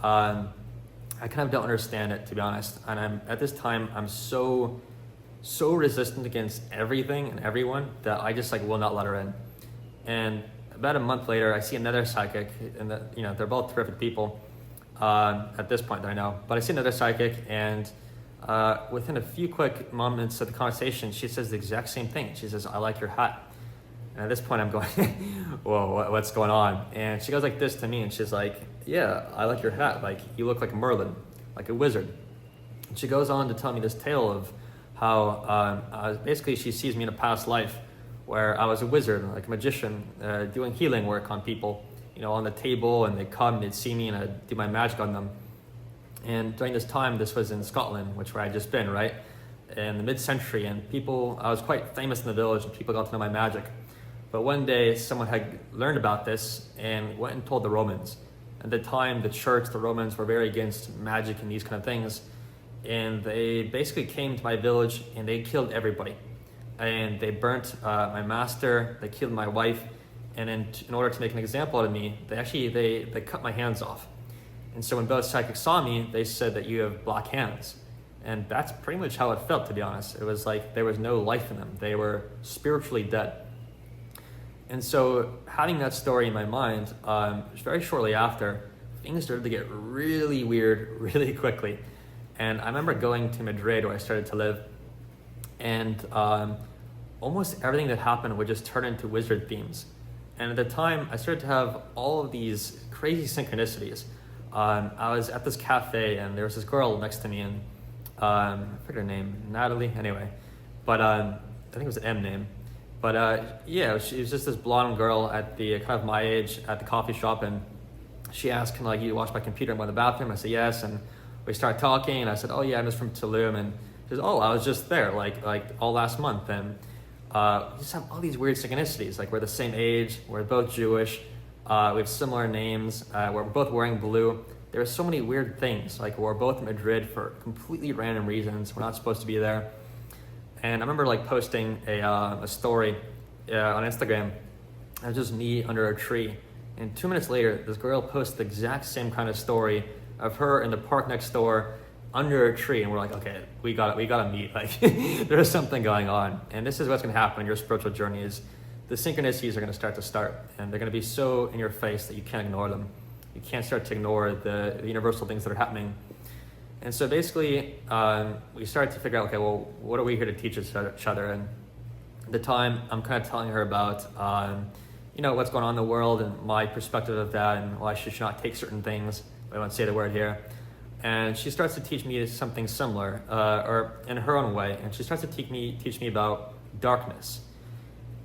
I kind of don't understand it, to be honest. And at this time, I'm so resistant against everything and everyone that I just will not let her in. And about a month later, I see another psychic, and they're both terrific people at this point that I know. But I see another psychic, and within a few quick moments of the conversation, she says the exact same thing. She says, "I like your hat." And at this point, I'm going, whoa, what's going on? And she goes like this to me, and she's like, "Yeah, I like your hat. Like, you look like Merlin, like a wizard." And she goes on to tell me this tale of how basically she sees me in a past life where I was a wizard, like a magician, doing healing work on people, on the table, and they'd come, they'd see me, and I'd do my magic on them. And during this time, this was in Scotland, which where I'd just been, right? In the mid-century, and I was quite famous in the village, and people got to know my magic. But one day, someone had learned about this and went and told the Romans. At the time, the church, the Romans were very against magic and these kind of things. And they basically came to my village and they killed everybody. And they burnt my master, they killed my wife, and in order to make an example out of me, they cut my hands off. And so when both psychics saw me, they said that you have black hands. And that's pretty much how it felt, to be honest. It was like there was no life in them. They were spiritually dead. And so having that story in my mind, very shortly after, things started to get really weird really quickly. And I remember going to Madrid, where I started to live, and almost everything that happened would just turn into wizard themes. And at the time, I started to have all of these crazy synchronicities. I was at this cafe, and there was this girl next to me, and I forget her name, Natalie, anyway. But I think it was an M name. But she was just this blonde girl at the kind of my age at the coffee shop, and she asked, "Can you wash my computer and go to the bathroom?" I said, "Yes." And we started talking, and I said, "Oh yeah, I'm just from Tulum." And she says, "Oh, I was just there, like all last month." And we just have all these weird synchronicities. Like, we're the same age, we're both Jewish, we have similar names, we're both wearing blue. There are so many weird things. Like, we're both in Madrid for completely random reasons. We're not supposed to be there. And I remember posting a story on Instagram. It was just me under a tree. And 2 minutes later, this girl posted the exact same kind of story of her in the park next door under a tree. And we're like, okay, we gotta meet. Like, there's something going on. And this is what's gonna happen in your spiritual journey is the synchronicities are gonna start. And they're gonna be so in your face that you can't ignore them. You can't start to ignore the universal things that are happening. And so basically, we started to figure out, okay, well, what are we here to teach each other? And at the time, I'm kind of telling her about, what's going on in the world and my perspective of that, and why she should not take certain things. I won't say the word here. And she starts to teach me something similar, or in her own way. And she starts to teach me about darkness.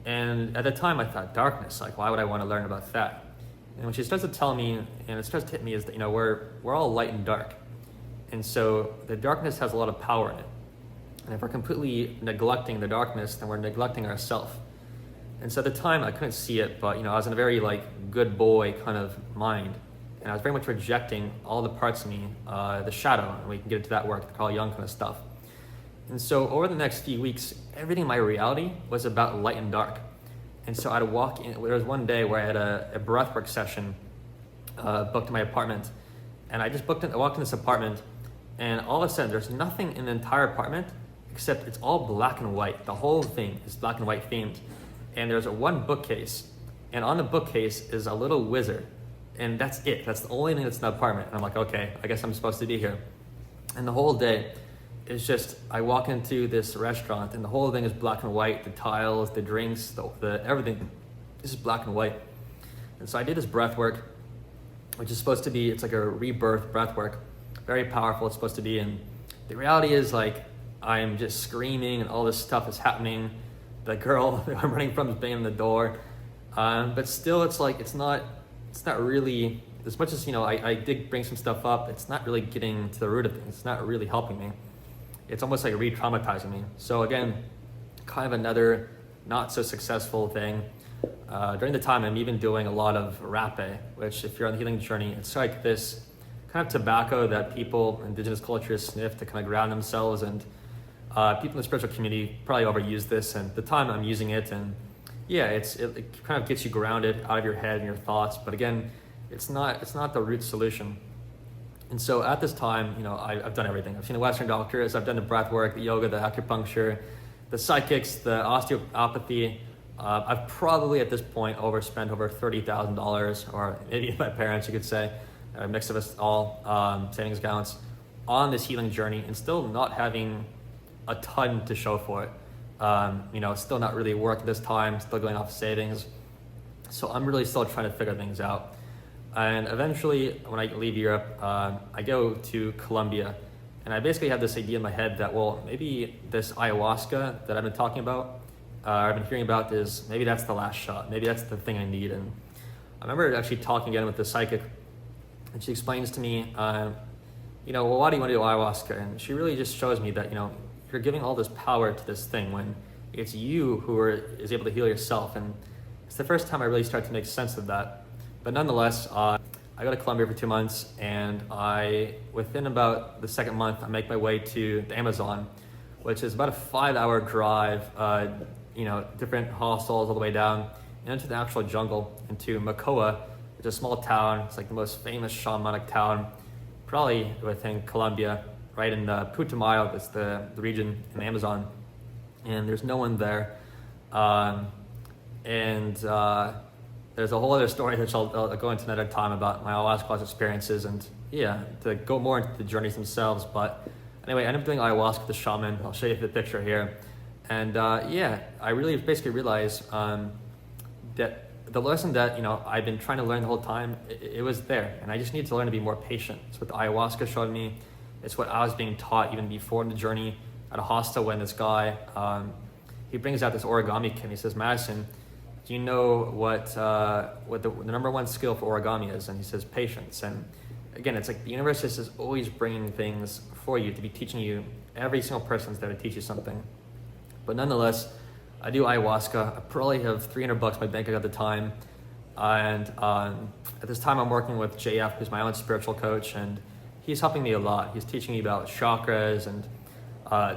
And at the time, I thought, darkness? Like, why would I want to learn about that? And when she starts to tell me, and it starts to hit me, is that we're all light and dark. And so the darkness has a lot of power in it. And if we're completely neglecting the darkness, then we're neglecting ourselves. And so at the time, I couldn't see it, but I was in a very good boy kind of mind. And I was very much rejecting all the parts of me, the shadow, and we can get into that work, the Carl Jung kind of stuff. And so over the next few weeks, everything in my reality was about light and dark. And so I'd walk in, there was one day where I had a breathwork session booked in my apartment. And I walked in this apartment, and all of a sudden there's nothing in the entire apartment except it's all black and white. The whole thing is black and white themed. And there's one bookcase, and on the bookcase is a little wizard. And that's it. That's the only thing that's in the apartment. And I'm like, okay, I guess I'm supposed to be here. And the whole day is just, I walk into this restaurant and the whole thing is black and white. The tiles, the drinks, the everything is black and white. And so I did this breath work, which is supposed to be, it's like a rebirth breath work. Very powerful, it's supposed to be. And the reality is, like, I'm just screaming and all this stuff is happening. The girl that I'm running from is banging the door. But still, it's like, it's not really, as much as, I did bring some stuff up, it's not really getting to the root of things. It's not really helping me. It's almost like re-traumatizing me. So again, kind of another not so successful thing. During the time, I'm even doing a lot of rapé, which, if you're on the healing journey, it's like this kind of tobacco that people, indigenous cultures, sniff to kind of ground themselves. And people in the spiritual community probably overuse this. And at the time, I'm using it, and yeah, it kind of gets you grounded out of your head and your thoughts. But again, it's not the root solution. And so at this time, I've done everything. I've seen the Western doctors, I've done the breath work, the yoga, the acupuncture, the psychics, the osteopathy. I've probably at this point overspent over $30,000, or maybe my parents, you could say, a mix of us all, savings accounts, on this healing journey, and still not having a ton to show for it. Still not really working this time, still going off savings. So I'm really still trying to figure things out. And eventually, when I leave Europe, I go to Colombia, and I basically have this idea in my head that, well, maybe this ayahuasca that I've been talking about, I've been hearing about, is maybe that's the last shot. Maybe that's the thing I need. And I remember actually talking again with the psychic, and she explains to me, well, why do you want to do ayahuasca? And she really just shows me that, you're giving all this power to this thing when it's you who is able to heal yourself. And it's the first time I really start to make sense of that. But nonetheless, I go to Colombia for 2 months, and within about the second month, I make my way to the Amazon, which is about a 5-hour drive, different hostels all the way down, and into the actual jungle, into Macoa, which is a small town. It's like the most famous shamanic town, probably within Colombia, right in the Putumayo, that's the region in the Amazon. And there's no one there. There's a whole other story which I'll go into another time about my ayahuasca experiences, and to go more into the journeys themselves. But anyway, I ended up doing ayahuasca with the shaman. I'll show you the picture here. And I really basically realized that the lesson that I've been trying to learn the whole time, it was there, and I just needed to learn to be more patient. It's what the ayahuasca showed me. It's what I was being taught even before in the journey at a hostel, when this guy, he brings out this origami kit, and he says, Madison, do you know what the number one skill for origami is? And he says, patience. And again, it's like the universe is always bringing things for you to be teaching you. Every single person's there to teach you something. But nonetheless, I do ayahuasca. I probably have $300 in my bank account at the time. And at this time, I'm working with JF, who's my own spiritual coach, and he's helping me a lot. He's teaching me about chakras and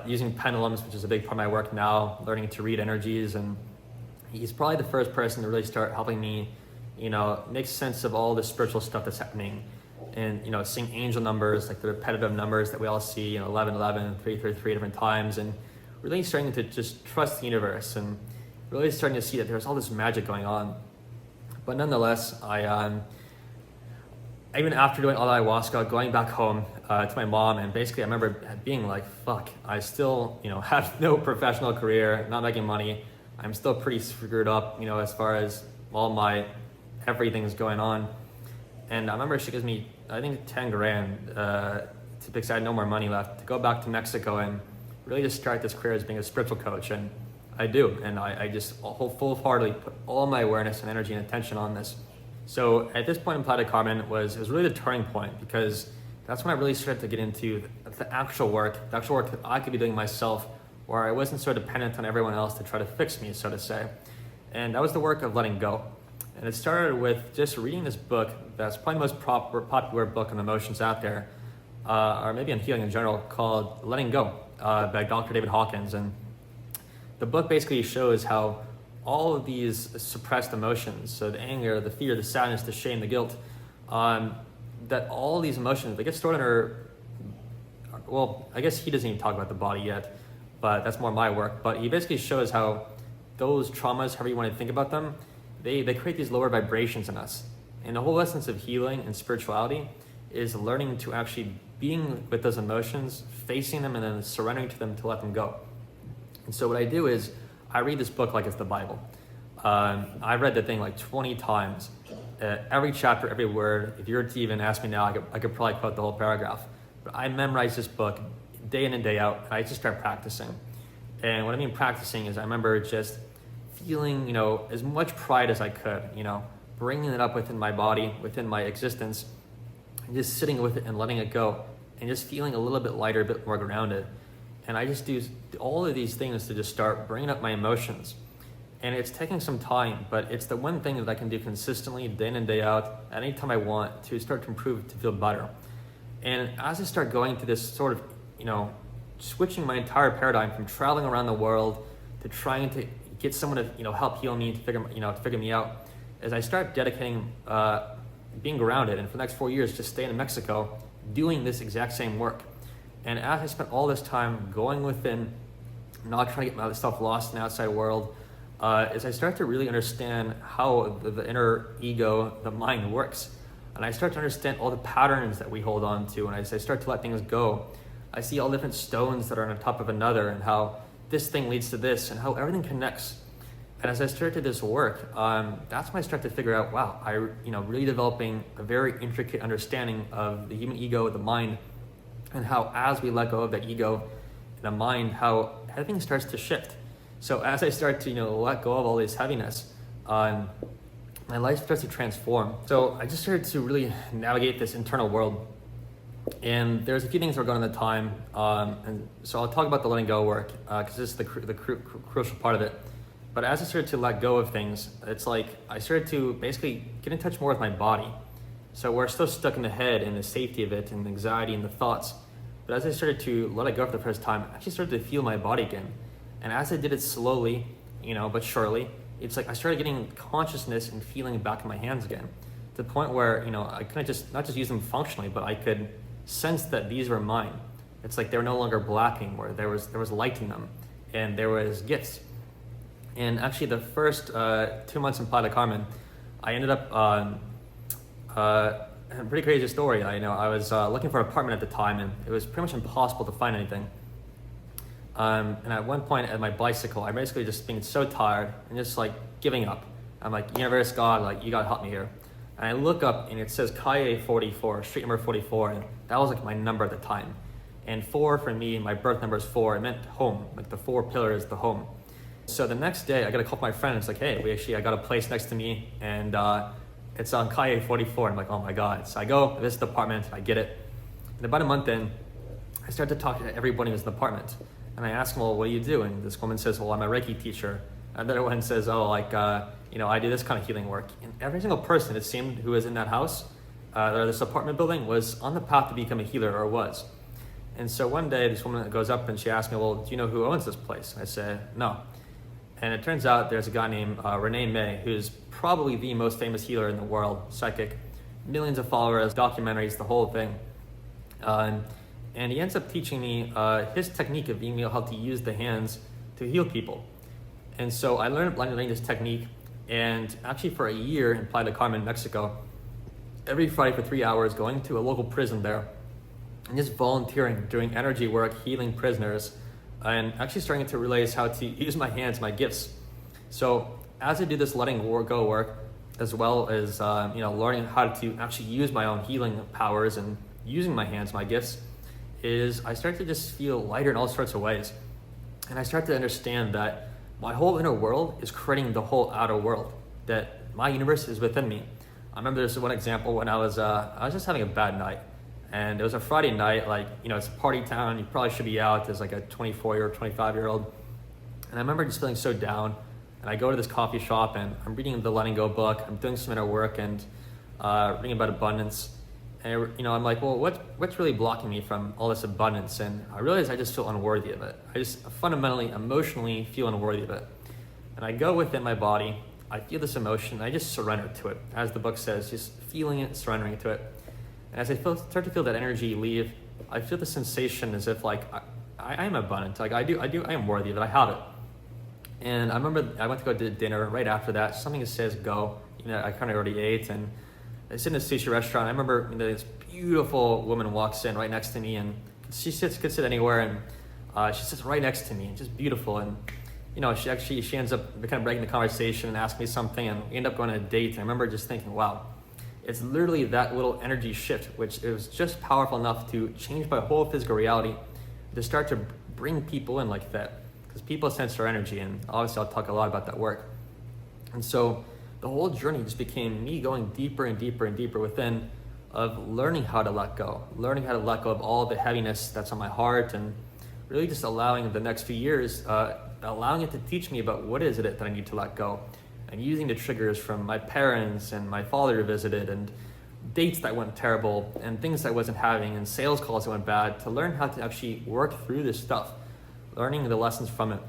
using pendulums, which is a big part of my work now, learning to read energies. And he's probably the first person to really start helping me, make sense of all the spiritual stuff that's happening. And, seeing angel numbers, like the repetitive numbers that we all see, 11, 11, 333 different times, and really starting to just trust the universe, and really starting to see that there's all this magic going on. But nonetheless, even after doing all the ayahuasca, going back home to my mom, and basically I remember being like, fuck, I still, have no professional career, not making money. I'm still pretty screwed up, as far as all my everything's going on. And I remember she gives me, I think, 10 grand because I had no more money left to go back to Mexico and really just start this career as being a spiritual coach. And I do, and I just full-heartedly put all my awareness and energy and attention on this. So at this point in Playa del Carmen, it was really the turning point, because that's when I really started to get into the actual work that I could be doing myself, where I wasn't so dependent on everyone else to try to fix me, so to say. And that was the work of letting go. And it started with just reading this book that's probably the most popular book on emotions out there, or maybe on healing in general, called Letting Go by Dr. David Hawkins. And the book basically shows how all of these suppressed emotions, so the anger, the fear, the sadness, the shame, the guilt, that all these emotions, they get stored in our, well, I guess he doesn't even talk about the body yet, but that's more my work. But he basically shows how those traumas, however you want to think about them, they create these lower vibrations in us. And the whole essence of healing and spirituality is learning to actually being with those emotions, facing them, and then surrendering to them to let them go. And so what I do is I read this book like it's the Bible. I read the thing like 20 times. Every chapter, every word. If you were to even ask me now, I could probably quote the whole paragraph. But I memorized this book day in and day out, and I just started practicing. And what I mean practicing is I remember just feeling, as much pride as I could, bringing it up within my body, within my existence, and just sitting with it and letting it go, and just feeling a little bit lighter, a bit more grounded. And I just do all of these things to just start bringing up my emotions. And it's taking some time, but it's the one thing that I can do consistently, day in and day out, at any time I want, to start to improve, to feel better. And as I start going through this sort of, switching my entire paradigm from traveling around the world to trying to get someone to, help heal me, to figure me out, as I start dedicating, being grounded, and for the next 4 years, just staying in Mexico, doing this exact same work. And as I spent all this time going within, not trying to get myself lost in the outside world, as I start to really understand how the inner ego, the mind works, and I start to understand all the patterns that we hold on to, and as I start to let things go, I see all different stones that are on top of another, and how this thing leads to this, and how everything connects. And as I start to do this work, that's when I start to figure out, wow, really developing a very intricate understanding of the human ego, the mind, and how as we let go of that ego, the mind, how everything starts to shift. So as I start to let go of all this heaviness, my life starts to transform. So I just started to really navigate this internal world. And there's a few things that were going on at the time. And so I'll talk about the letting go work, because this is the crucial part of it. But as I started to let go of things, it's like I started to basically get in touch more with my body. So we're still stuck in the head and the safety of it and the anxiety and the thoughts. But as I started to let it go for the first time, I actually started to feel my body again. And as I did it slowly, but surely, it's like I started getting consciousness and feeling back in my hands again, to the point where, I couldn't just, not just use them functionally, but I could sense that these were mine. It's like they were no longer black anymore. There was light in them, and there was gifts. And actually the first 2 months in Playa del Carmen, I ended up, a pretty crazy story. I was looking for an apartment at the time, and it was pretty much impossible to find anything. And at one point at my bicycle, I'm basically just being so tired and just like giving up. I'm like, universe, God, like you gotta help me here. And I look up and it says Calle 44, street number 44, and that was like my number at the time. And 4 for me, my birth number is 4. It meant home, like the 4 pillars, the home. So the next day I got a call from my friend. It's like, hey, I got a place next to me, and it's on Calle 44. I'm like, oh my God. So I go, this is the apartment, I get it. And about a month in, I start to talk to everybody who's in the apartment. And I ask them, well, what do you do? And this woman says, well, I'm a Reiki teacher. And the other one says, oh, I do this kind of healing work. And every single person, it seemed, who was in that house, or this apartment building, was on the path to become a healer, or was. And so one day, this woman goes up and she asks me, well, do you know who owns this place? And I said, no. And it turns out there's a guy named Renee May, who's probably the most famous healer in the world, psychic, millions of followers, documentaries, the whole thing. And he ends up teaching me his technique of being able to use the hands to heal people. And so I learned this technique, and actually for a year in Playa del Carmen, Mexico, every Friday for 3 hours, going to a local prison there, and just volunteering, doing energy work, healing prisoners, and actually starting to realize how to use my hands, my gifts. So as I do this letting go work, as well as learning how to actually use my own healing powers and using my hands, my gifts, is I start to just feel lighter in all sorts of ways. And I start to understand that my whole inner world is creating the whole outer world, that my universe is within me. I remember there's one example when I was just having a bad night, and it was a Friday night, it's a party town, you probably should be out as like a 24-year-old, 25-year-old. And I remember just feeling so down, and I go to this coffee shop and I'm reading the Letting Go book, I'm doing some inner work and reading about abundance. And I'm like, well, what's really blocking me from all this abundance? And I realize I just feel unworthy of it. I just fundamentally, emotionally feel unworthy of it. And I go within my body, I feel this emotion, and I just surrender to it. As the book says, just feeling it, surrendering to it. And as I start to feel that energy leave, I feel the sensation as if like I am abundant. Like I am worthy of it. I have it. And I remember I went to go to dinner right after that. Something says go. I kind of already ate, and I sit in a sushi restaurant. I remember this beautiful woman walks in right next to me, and she could sit anywhere, and she sits right next to me, and just beautiful. And she ends up kind of breaking the conversation and asking me something, and we end up going on a date. And I remember just thinking, wow, it's literally that little energy shift, which it was just powerful enough to change my whole physical reality, to start to bring people in like that. Because people sense our energy, and obviously I'll talk a lot about that work. And so the whole journey just became me going deeper and deeper and deeper within, of learning how to let go of all the heaviness that's on my heart, and really just allowing the next few years, allowing it to teach me about what is it that I need to let go, and using the triggers from my parents and my father who visited, and dates that went terrible, and things I wasn't having, and sales calls that went bad, to learn how to actually work through this stuff, learning the lessons from it.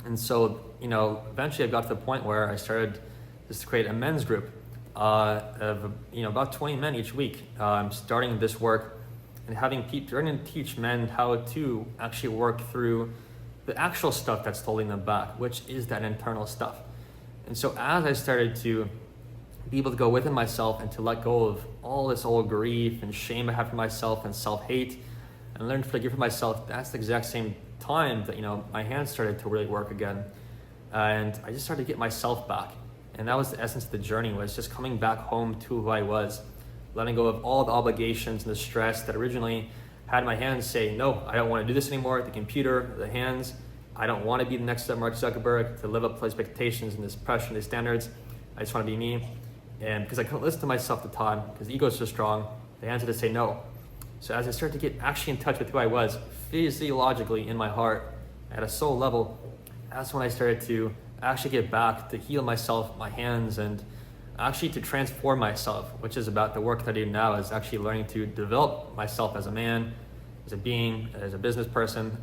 And so, eventually I got to the point where I started just to create a men's group of about 20 men each week. I'm starting this work and learning to teach men how to actually work through the actual stuff that's holding them back, which is that internal stuff. And so as I started to be able to go within myself and to let go of all this old grief and shame I have for myself and self-hate, and learn to forgive for myself, that's the exact same time that my hands started to really work again, and I just started to get myself back. And that was the essence of the journey, was just coming back home to who I was, letting go of all the obligations and the stress that originally had my hands say, no, I don't want to do this anymore. The computer, the hands, I don't want to be the next Mark Zuckerberg, to live up to expectations and this pressure and these standards. I just want to be me. And because I couldn't listen to myself at the time, because the ego is so strong, the hands had to say no. So as I started to get actually in touch with who I was, physiologically in my heart, at a soul level, that's when I started to actually get back to heal myself, my hands, and actually to transform myself, which is about the work that I do now, is actually learning to develop myself as a man, as a being, as a business person,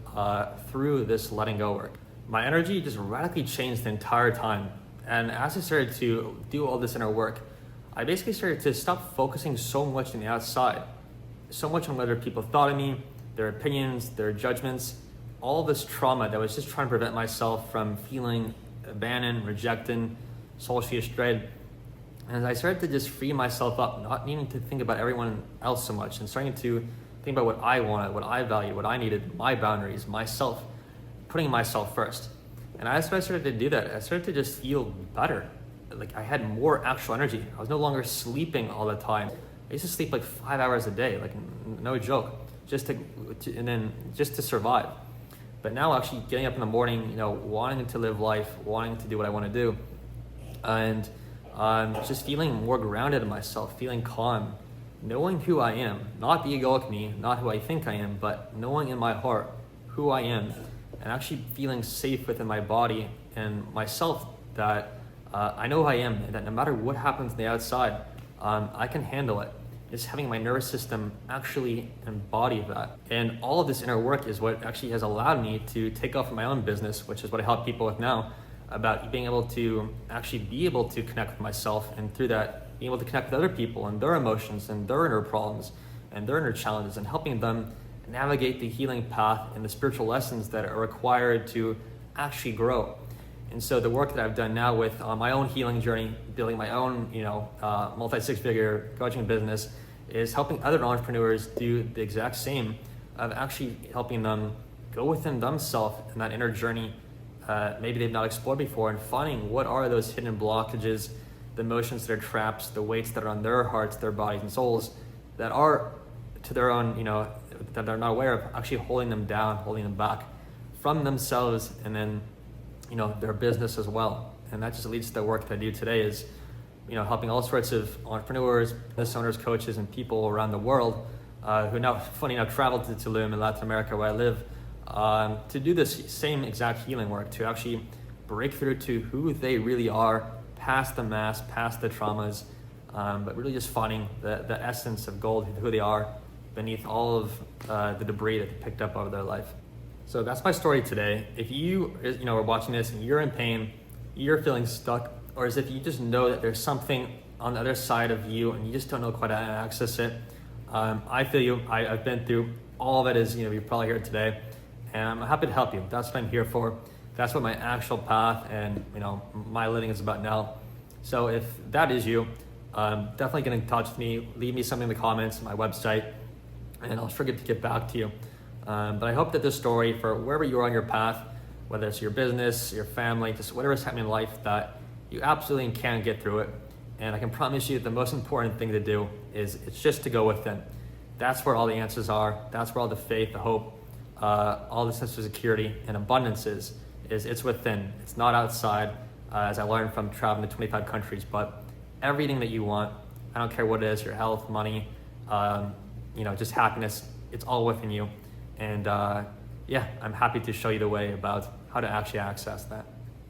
through this letting go work. My energy just radically changed the entire time. And as I started to do all this inner work, I basically started to stop focusing so much on the outside, so much on what other people thought of me, their opinions, their judgments, all this trauma that was just trying to prevent myself from feeling abandoned, rejected, socially estranged. And I started to just free myself up, not needing to think about everyone else so much, and starting to think about what I wanted, what I valued, what I needed, my boundaries, myself, putting myself first. And as I started to do that, I started to just feel better. Like I had more actual energy. I was no longer sleeping all the time. I used to sleep like 5 hours a day, like no joke, just to survive. But now actually getting up in the morning, wanting to live life, wanting to do what I want to do, and just feeling more grounded in myself, feeling calm, knowing who I am, not the egoic me, not who I think I am, but knowing in my heart who I am, and actually feeling safe within my body and myself, that I know who I am, and that no matter what happens on the outside, I can handle it. It's having my nervous system actually embody that. And all of this inner work is what actually has allowed me to take off my own business, which is what I help people with now, about being able to actually be able to connect with myself, and through that, being able to connect with other people and their emotions and their inner problems and their inner challenges, and helping them navigate the healing path and the spiritual lessons that are required to actually grow. And so the work that I've done now with my own healing journey, building my own, multi-six-figure coaching business, is helping other entrepreneurs do the exact same, of actually helping them go within themselves in that inner journey, maybe they've not explored before, and finding what are those hidden blockages, the emotions that are traps, the weights that are on their hearts, their bodies and souls, that are to their own, that they're not aware of, actually holding them down, holding them back from themselves, and then their business as well. And that just leads to the work that I do today, is helping all sorts of entrepreneurs, business owners, coaches, and people around the world who now, funny enough, travel to Tulum in Latin America where I live, to do this same exact healing work, to actually break through to who they really are, past the mask, past the traumas, but really just finding the essence of gold, who they are, beneath all of the debris that they picked up over their life. So that's my story today. If you are watching this and you're in pain, you're feeling stuck, or as if you just know that there's something on the other side of you and you just don't know quite how to access it, I feel you. I've been through all of it, as you've probably heard today, and I'm happy to help you. That's what I'm here for. That's what my actual path and my living is about now. So if that is you, definitely get in touch with me. Leave me something in the comments on my website, and I'll forget to get back to you. But I hope that this story, for wherever you are on your path, whether it's your business, your family, just whatever's happening in life, that you absolutely can get through it. And I can promise you the most important thing to do is it's just to go within. That's where all the answers are. That's where all the faith, the hope, all the sense of security and abundance is it's within. It's not outside, as I learned from traveling to 25 countries, but everything that you want, I don't care what it is, your health, money, just happiness, it's all within you. And I'm happy to show you the way about how to actually access that.